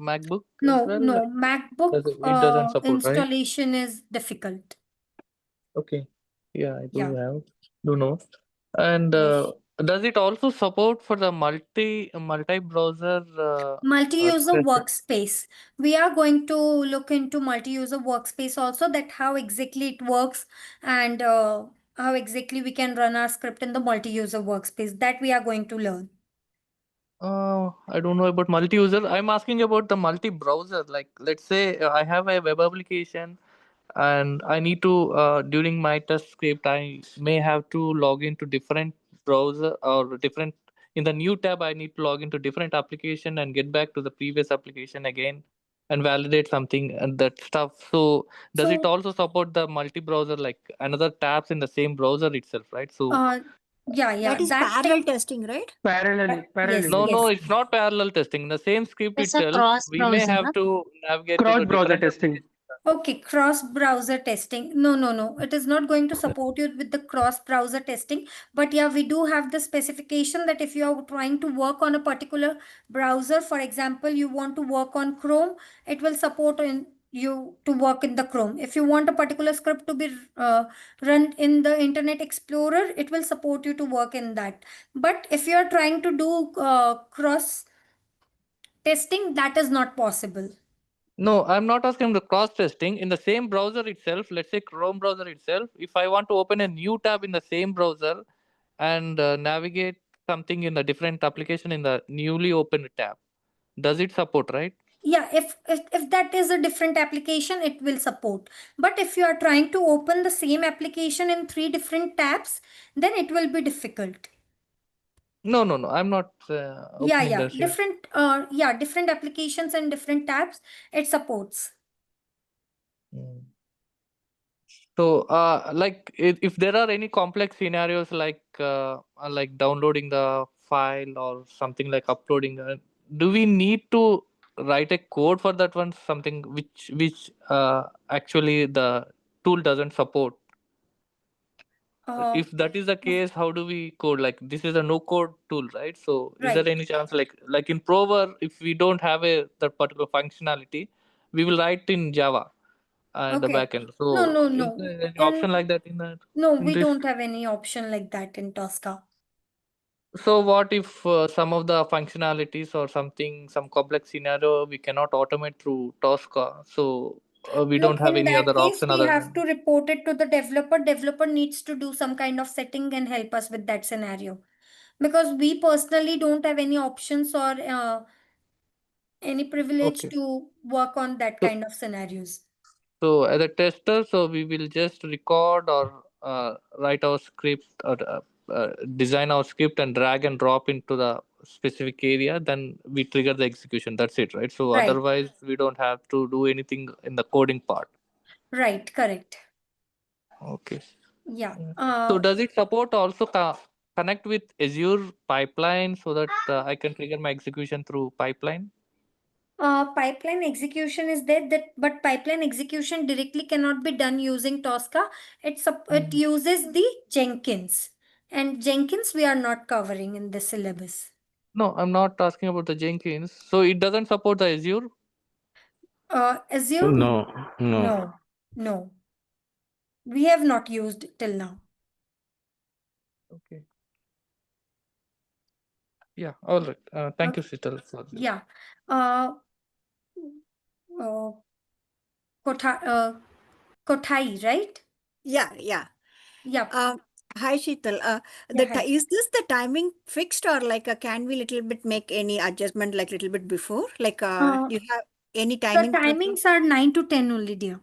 No, well? no. Like, MacBook it doesn't support, right? installation is difficult. Okay. Yeah, I do Yeah. have, do know. And Yes. does it also support for the multi-browser Multi-user testing? workspace. We are going to look into multi-user workspace also, that how exactly it works, and how exactly we can run our script in the multi-user workspace. That we are going to learn. I don't know about multi-user. I'm asking about the multi-browser. Like, let's say I have a web application and I need to, during my test script, I may have to log into different browser or different, in the new tab, I need to log into different application and get back to the previous application again and validate something and that stuff. So does it So, also support the multi-browser, like another tabs in the same browser itself, right? So uh, yeah, yeah, That is that parallel testing, right? yes, no, Parallelly. no, yes. it's not parallel testing. In the same script It's a itself, cross we may browser, have na? to navigate to Cross the browser different testing. applications. Okay, cross browser testing. No, no, no. It is not going to support you with the cross browser testing. But yeah, we do have the specification that if you are trying to work on a particular browser, for example, you want to work on Chrome, it will support in you to work in the Chrome. If you want a particular script to be run in the Internet Explorer, it will support you to work in that. But if you are trying to do cross testing, that is not possible. No, I'm not asking the cross testing. In the same browser itself, let's say Chrome browser itself, if I want to open a new tab in the same browser and navigate something in a different application in the newly opened tab, does it support, right? Yeah, if that is a different application, it will support. But if you are trying to open the same application in three different tabs, then it will be difficult. No, no, no. I'm not Yeah, opening yeah, the same. different applications and different tabs it supports. Mm. So, like if there are any complex scenarios like downloading the file or something like uploading, do we need to write a code for that one? Something which actually the tool doesn't support. Uh, If that is the case, how do we code? Like this is a no code tool, right? So, is there right. any chance like in Prover, if we don't have a that particular functionality, we will write in Java in the Okay. backend. No, So, no, is no. there any option In like that in that No, in we this? don't have any option like that in Tosca. So, what if some of the functionalities or something, some complex scenario we cannot automate through Tosca? So, we don't Look, have in any that other case, option we other have to than. report it to the developer. Developer needs to do some kind of setting and help us with that scenario. Because we personally don't have any options or any privilege Okay. to work on that So, kind of scenarios. so as a tester, so we will just record or write our script or design our script and drag and drop into the specific area. Then we trigger the execution. That's it, right? So Right, otherwise, we don't have to do anything in the coding part. right, correct. Okay. Yeah. So does it support also connect with Azure pipeline so that I can trigger my execution through pipeline? Pipeline execution is there, that but pipeline execution directly cannot be done using Tosca. It Mhm. uses the Jenkins, and Jenkins we are not covering in the syllabus. No, I'm not asking about the Jenkins. So it doesn't support the Azure? Azure, No, no. no, no, we have not used till now. Okay. Yeah, all right. Thank you, Okay. Sital, for this. Yeah. Uh, uh, Kothai, right? Yeah, yeah. Yep. Uh, Hi Sheetal. Yeah. Hi. Is this the timing fixed, or like can we little bit make any adjustment like little bit before? Like Uh, do you have any the timing preference? timings are 9 to 10 only, dear.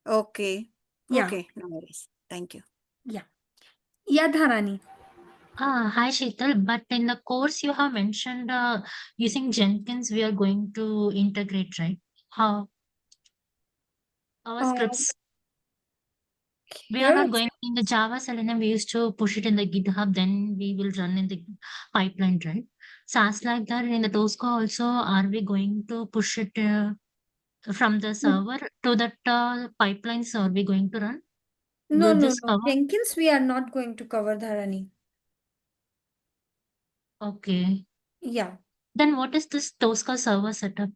Okay. Yeah. Okay, no worries. Thank you. Yeah. Yeah, Dharani. Hi Sheetal, but in the course you have mentioned using Jenkins, we are going to integrate, right? How our Uh, scripts, we are Here not it's going in the Java Selenium, we used to push it in the GitHub, then we will run in the pipeline, right? So as like that in the Tosca also, are we going to push it from the server to that pipelines are we going to run? no, Will no, this no. cover? Jenkins we are not going to cover, Dharani. Okay. Yeah. Then what is this Tosca server setup?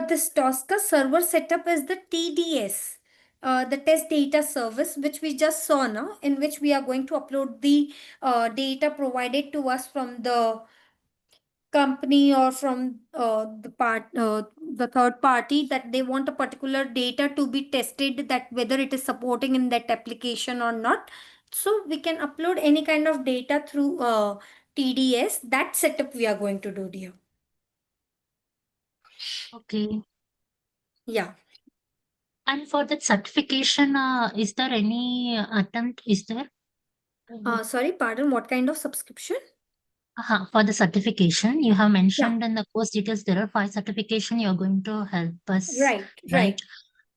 This Tosca server setup is the TDS, the test data service, which we just saw now, in which we are going to upload the data provided to us from the company or from the third party, that they want a particular data to be tested, that whether it is supporting in that application or not. So we can upload any kind of data through TDS. That setup we are going to do, dear. Okay. Yeah. And for that certification, is there any attempt? Is there? Sorry, pardon, what kind of subscription? For the certification, you have Yeah. mentioned in the course details there are 5 certification you're going to help us, Right, right? right.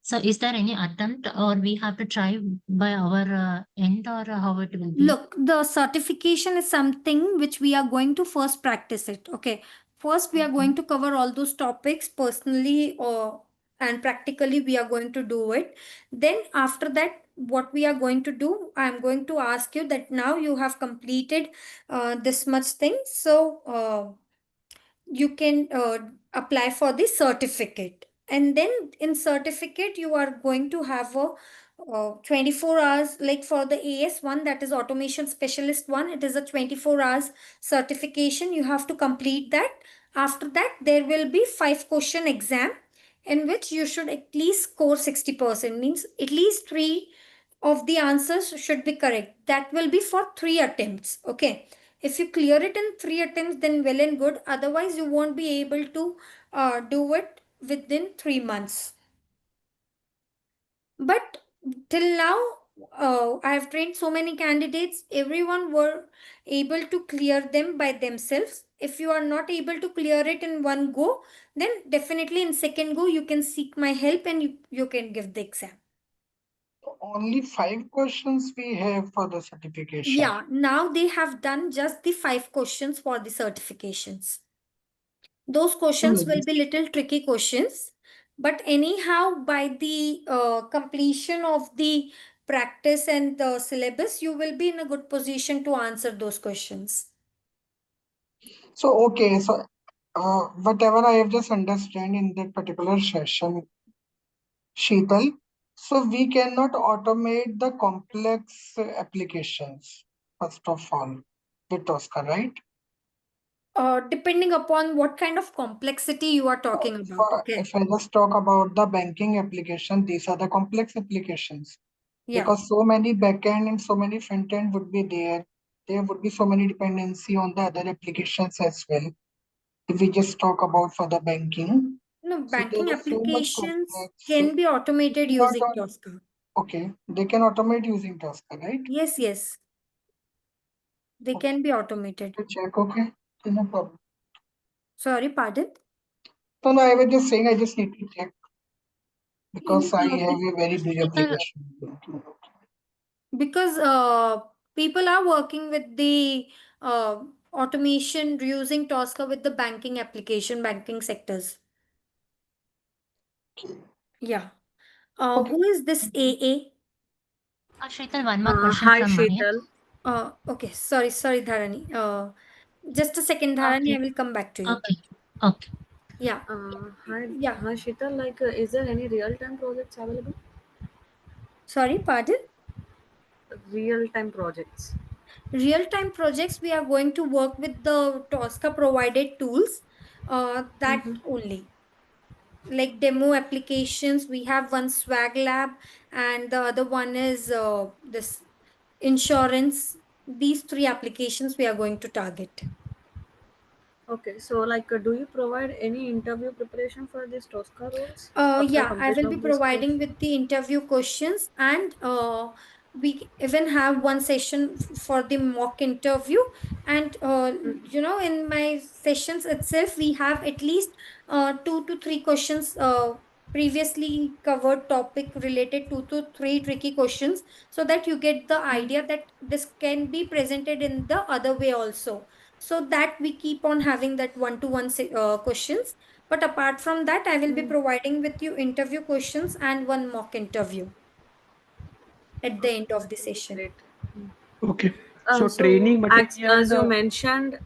So is there any attempt or we have to try by our end or how it will be? Look, the certification is something which we are going to first practice it. Okay. First, we are Okay. going to cover all those topics personally or and practically we are going to do it. Then after that, what we are going to do, I am going to ask you that now you have completed this much thing. So you can apply for the certificate, and then in certificate you are going to have a 24 hours, like for the AS1, that is automation specialist one, it is a 24 hours certification. You have to complete that. After that there will be 5 question exam, in which you should at least score 60%, means at least 3 of the answers should be correct. That will be for 3 attempts. Okay. If you clear it in 3 attempts, then well and good. Otherwise, you won't be able to do it within 3 months. But till now, I have trained so many candidates. Everyone were able to clear them by themselves. If you are not able to clear it in one go, then definitely in second go you can seek my help and you can give the exam. only 5 questions we have for the certification. Yeah, now they have done just the 5 questions for the certifications. Those questions will be little tricky questions, but anyhow, by the completion of the practice and the syllabus, you will be in a good position to answer those questions. So, okay, so whatever I have just understand in that particular session, Sheetal, so we cannot automate the complex applications, first of all, with Tosca, right? Depending upon what kind of complexity you are talking about. Okay. If I just talk about the banking application, these are the complex applications Yeah. because so many backend and so many front end would be there. There would be so many dependency on the other applications as well. If we just talk about for the banking, No, so there banking is so much applications complex. can be automated Not using on, Tosca. okay, they can automate using Tosca, right? Yes, yes. They can be automated. To check, okay, no problem. Sorry, pardon? So no, I was just saying I just need to check because I Uh, have a very big Sheetal, application. because people are working with the automation using Tosca with the banking application, banking sectors. Okay. Yeah. Okay. Who is this AA? Sheetal, one more question Hi, from my end. Sheetal. Okay, sorry, Dharani. Just a second, Dharani, Okay. I will come back to you. Okay. Okay. Yeah, yeah. Hi, Sheetal. Is there any real-time projects available? Sorry, pardon. Real-time projects. Real-time projects, we are going to work with the Tosca provided tools. That Mm-hmm. only. Like demo applications, we have one Swag Lab, and the other one is this insurance. These 3 applications we are going to target. Okay, so do you provide any interview preparation for these Tosca roles after Yeah, I will completion be of this providing course? with the interview questions, and we even have one session for the mock interview. And in my sessions itself, we have at least 2 to 3 questions. Previously covered topic related 2 to 3 tricky questions, so that you get the idea that this can be presented in the other way also, so that we keep on having that one-to-one questions. But apart from that, I will be Mm. providing with you interview questions and one mock interview at the Okay, end of that the will be session. great. Okay. So So, training material. as you mentioned,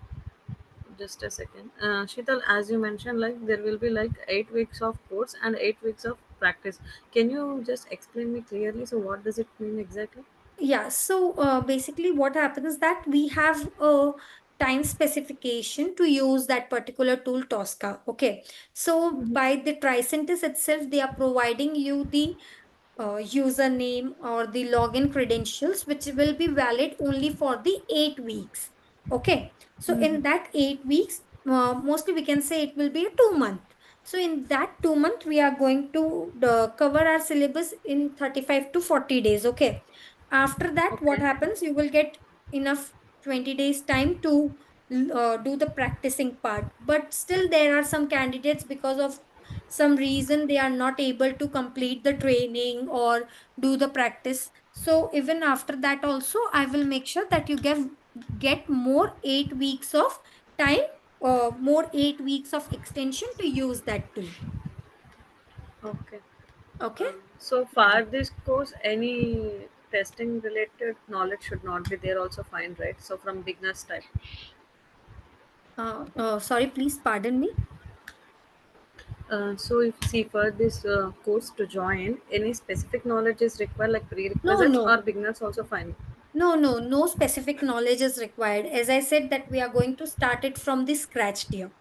just a second, Sheetal, as you mentioned, there will be 8 weeks of course and 8 weeks of practice. Can you just explain me clearly? So, what does it mean exactly? Yeah, so basically what happens is that we have a time specification to use that particular tool Tosca. Okay, so Mm-hmm. by the Tricentis itself, they are providing you the username or the login credentials, which will be valid only for the 8 weeks. Okay, so Mm-hmm. in that 8 weeks, mostly we can say it will be a 2 month. So in that 2 month, we are going to cover our syllabus in 35 to 40 days. Okay, after that, what Okay. happens? You will get enough 20 days time to do the practicing part. But still, there are some candidates, because of some reason, they are not able to complete the training or do the practice. So even after that also, I will make sure that you get more 8 weeks of time, more 8 weeks of extension to use that tool. Okay. Okay. So for this course, any testing related knowledge should not be there. Also fine, right? So from beginners type. Sorry, please pardon me. So if see for this course to join, any specific knowledge is required, like No, prerequisites, or no. beginners also fine. No specific knowledge is required. As I said, that we are going to start it from the scratch, dear.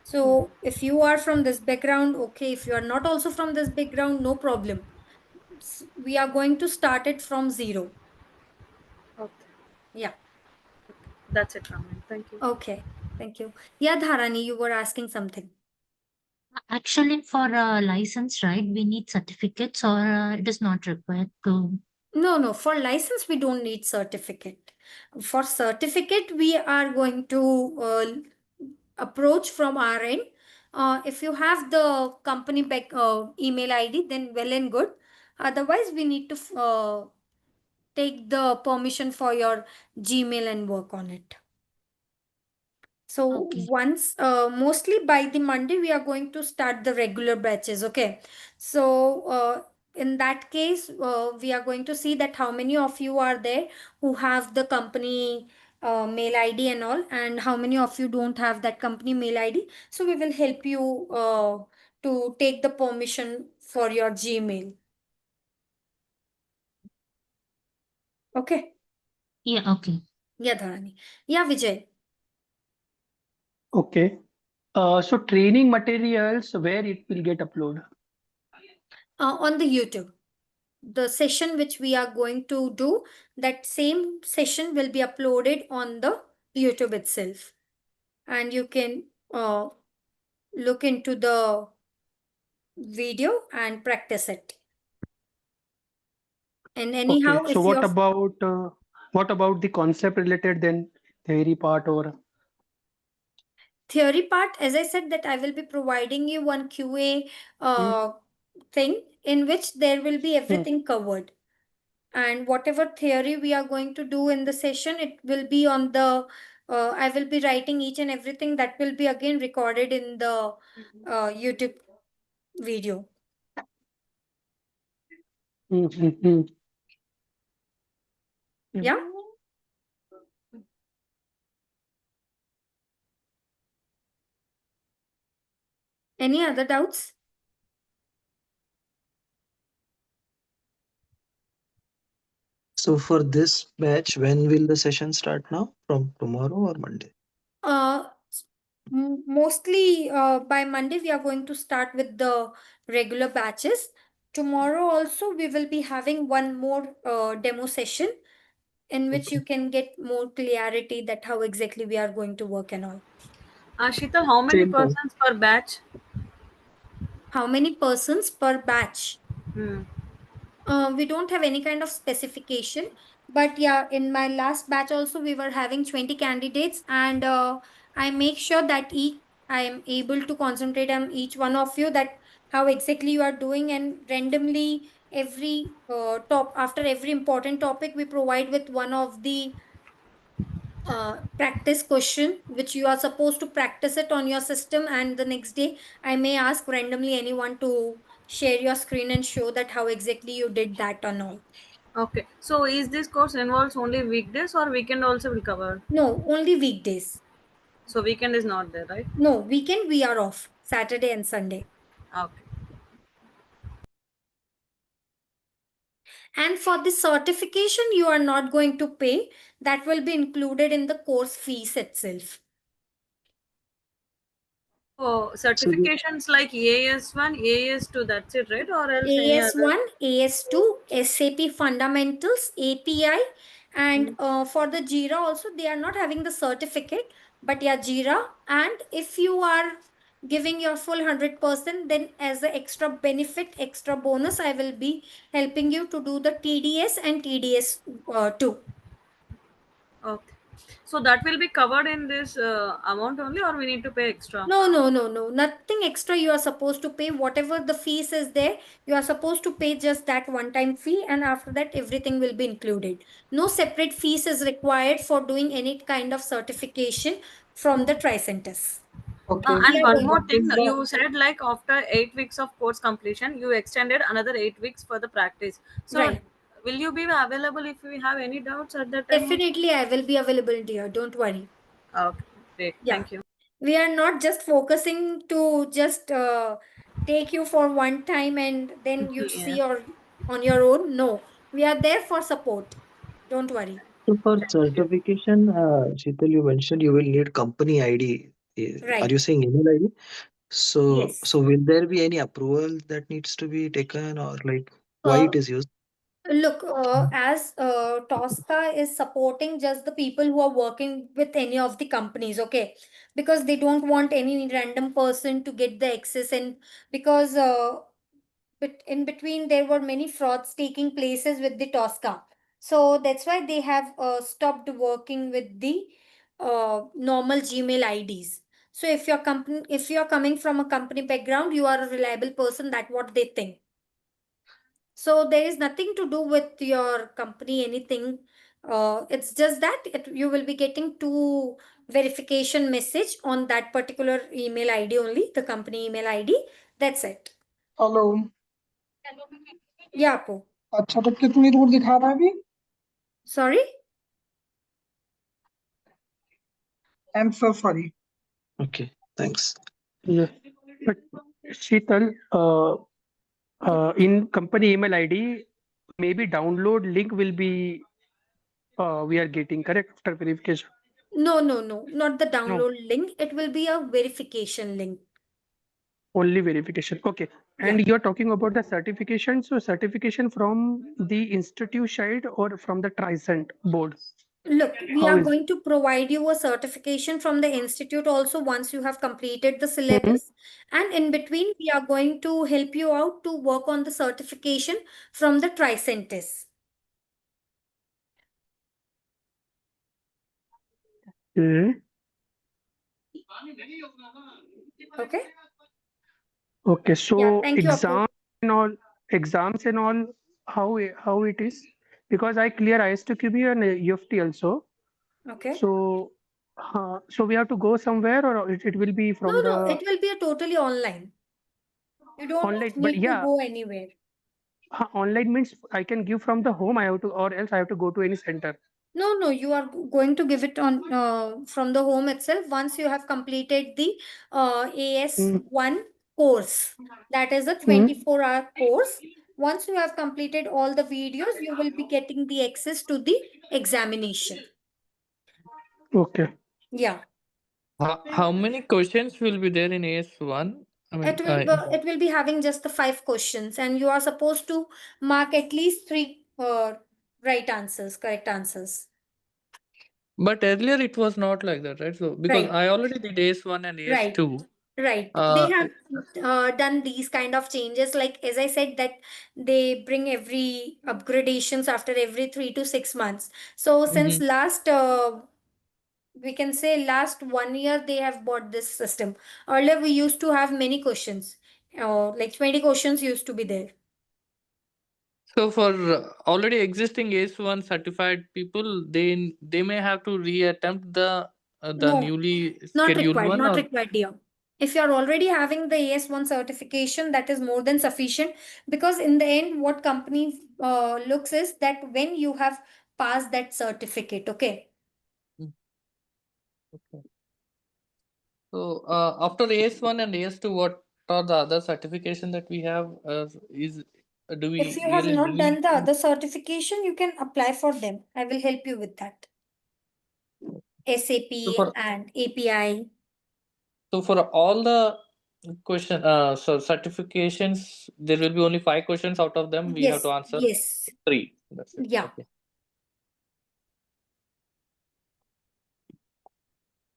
So if you are from this background, okay. If you are not also from this background, no problem. We are going to start it from zero. Okay, Yeah. that's it from me. Thank you. Okay. Thank you. Yeah, Dharani, you were asking something. Actually, for a license, right, we need certificates or it is not required to. No. For license, we don't need certificate. For certificate, we are going to approach from our end. If you have the company email ID, then well and good. Otherwise, we need to take the permission for your Gmail and work on it. So Okay. once, mostly by the Monday, we are going to start the regular batches. Okay. So in that case, we are going to see that how many of you are there who have the company mail ID and all, and how many of you don't have that company mail ID. So we will help you to take the permission for your Gmail. Okay. Yeah, okay. Yeah, Dharani. Yeah, Vijay. Okay. So training materials where it will get uploaded. On the YouTube. The session which we are going to do, that same session will be uploaded on the YouTube itself. And you can look into the video and practice it. And Okay. anyhow, So if you're what about the concept related then theory part or theory part, as I said, that I will be providing you one QA hmm, thing in which there will be hmm, everything covered. And whatever theory we are going to do in the session, it will be on the I will be writing each and everything that will be again recorded in the YouTube video. hmm, hmm, hmm. Yeah. Any other doubts? So for this batch, when will the session start now? From tomorrow or Monday? uh Mostly by Monday we are going to start with the regular batches. Tomorrow also we will be having one more demo session in which Okay. you can get more clarity that how exactly we are going to work and all. Sheetal, how many Same time. persons per batch? How many persons per batch? Hmm. We don't have any kind of specification, but yeah, in my last batch also we were having 20 candidates, and I make sure that I am able to concentrate on each one of you, that how exactly you are doing, and randomly every top after every important topic we provide with one of the practice question which you are supposed to practice it on your system, and the next day I may ask randomly anyone to share your screen and show that how exactly you did that or not. Okay. So is this course involves only weekdays or weekend also will cover? No, only weekdays. So weekend is not there, right? No, weekend we are off, Saturday and Sunday. Okay. And for the certification you are not going to pay, that will be included in the course fees itself. So So the, certifications like AS1, AS2, that's it, right? Or else any other? AS1, AS2, SAP Fundamentals, API, and Hmm. for the Jira also, they are not having the certificate, but yeah, Jira. And if you are giving your full 100%, then as an extra benefit, extra bonus, I will be helping you to do the TDS and TDS too. Okay. So that will be covered in this amount only, or we need to pay extra? No, no, no, no. Nothing extra you are supposed to pay. Whatever the fees is there, you are supposed to pay just that one time fee, and after that, everything will be included. No separate fees is required for doing any kind of certification from the Tricenters. Okay, We And are so one going. more what thing, is the you said like after 8 weeks of course completion, you extended another 8 weeks for the practice. So Right. will you be available if we have any doubts at that time also? Definitely, I will be available, dear. Don't worry. Okay, great. Yeah. Thank you. We are not just focusing to just take you for one time and then you Yeah. see or on your own. No, we are there for support. Don't worry. so for Thank you. certification, Sheetal, you mentioned you will need company ID. Are you Right. saying email ID? So, Yes. so will there be any approval that needs to be taken, or like why Uh, it is used? Look, as Tosca is supporting just the people who are working with any of the companies, okay? Because they don't want any random person to get the access, and because but in between there were many frauds taking places with the Tosca. So that's why they have stopped working with the normal Gmail IDs. So if you're coming from a company background, you are a reliable person. That's what they think. So there is nothing to do with your company, anything. It's just that you will be getting two verification message on that particular email ID only, the company email ID. That's it. Hello. Yeah, Po. अच्छा तो कितनी दूर दिखा रहा है अभी? Sorry? I am so sorry. Okay, thanks. Yeah. But Sheetal, in company email ID, maybe download link will be we are getting correct after verification. No, no, no, not the No, download link. It will be a verification link. only verification. Okay. Yeah. And you're talking about the certification. So certification from the institute side or from the Tricent board? Look, we How are is? going to provide you a certification from the institute also once you have completed the Mhm. syllabus. And in between, we are going to help you out to work on the certification from the Tricentis. Okay. Okay? Okay. Yeah, So thank you, Apu. exams and all, how it is? Because I clear IS2QB and UFT also. Okay. So we have to go somewhere or it will be No, from no, the it will be a totally online. You don't online. But need to yeah, go anywhere. online means I can give from the home. I have to, or else I have to go to any center. No, no, you are going to give it on from the home itself once you have completed the Mm. AS1 course. That is a Mm. 24-hour course. Once you have completed all the videos, you will be getting the access to the examination. Okay. Yeah. How many questions will be there in AS1? I mean, It will be having just the 5 questions, and you are supposed to mark at least 3 right answers, correct answers. but earlier it was not like that, right? So because Right, I already did AS1 and right. AS2. Right. They Uh, have done these kind of changes. Like, as I said, that they bring every upgradations after every 3 to 6 months. So since mhm. last, we can say last 1 year, they have bought this system. Earlier, we used to have many questions. Like 20 questions used to be there. So for already existing AS1 certified people, they may have to reattempt the No, newly not scheduled required, one, not or required, dear. If you are already having the AS1 certification, that is more than sufficient, because in the end, what company looks is that when you have passed that certificate, okay? Mm, okay. So after AS1 and AS2, what are the other certification that we have? Is Do If we you have really not need? done the other certification, you can apply for them. I will help you with that. So SAP for and API. all the so certifications, there will be only 5 questions. Out of them, we have to Yes, answer yes. three. That's it. Yeah. Okay.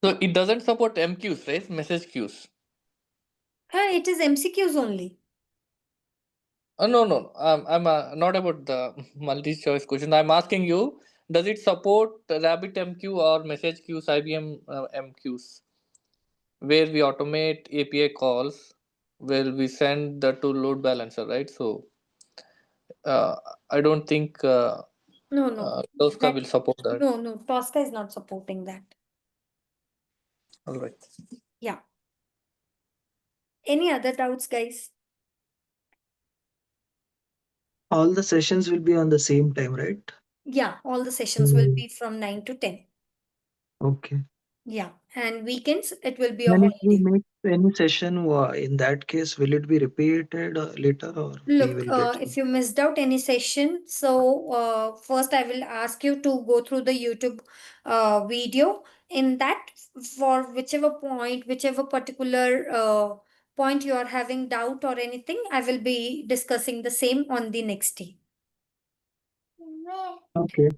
So it doesn't support MQs, right? Message queues. It is MCQs only. No, no, no. I'm not about the multi-choice question. I'm asking you, does it support RabbitMQ or message queues, IBM MQs, where we automate API calls, where we send the to load balancer, right? So uh, I don't think No, no. Tosca That will support that. no, no. Tosca is not supporting that. All right. Yeah. Any other doubts, guys? All the sessions will be on the same time, right? Yeah, all the sessions will Mm. be from 9 to 10. Okay. Yeah, and weekends it will be a And if we holiday. make any session, in that case, will it be repeated later or we Look, will get? if you missed out any session, so first I will ask you to go through the YouTube video. In that, for whichever point, whichever particular point you are having doubt or anything, I will be discussing the same on the next day. Okay.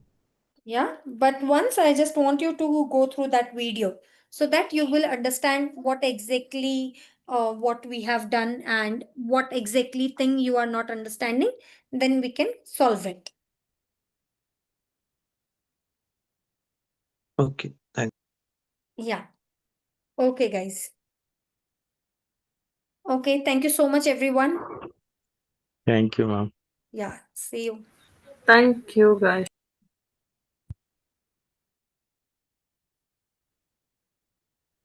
Yeah, but once I just want you to go through that video so that you will understand what exactly what we have done and what exactly thing you are not understanding, then we can solve it. Okay. Thank. Yeah. Okay, guys. Okay, thank you so much, everyone. Thank you, ma'am. Yeah, see you. Thank you, guys.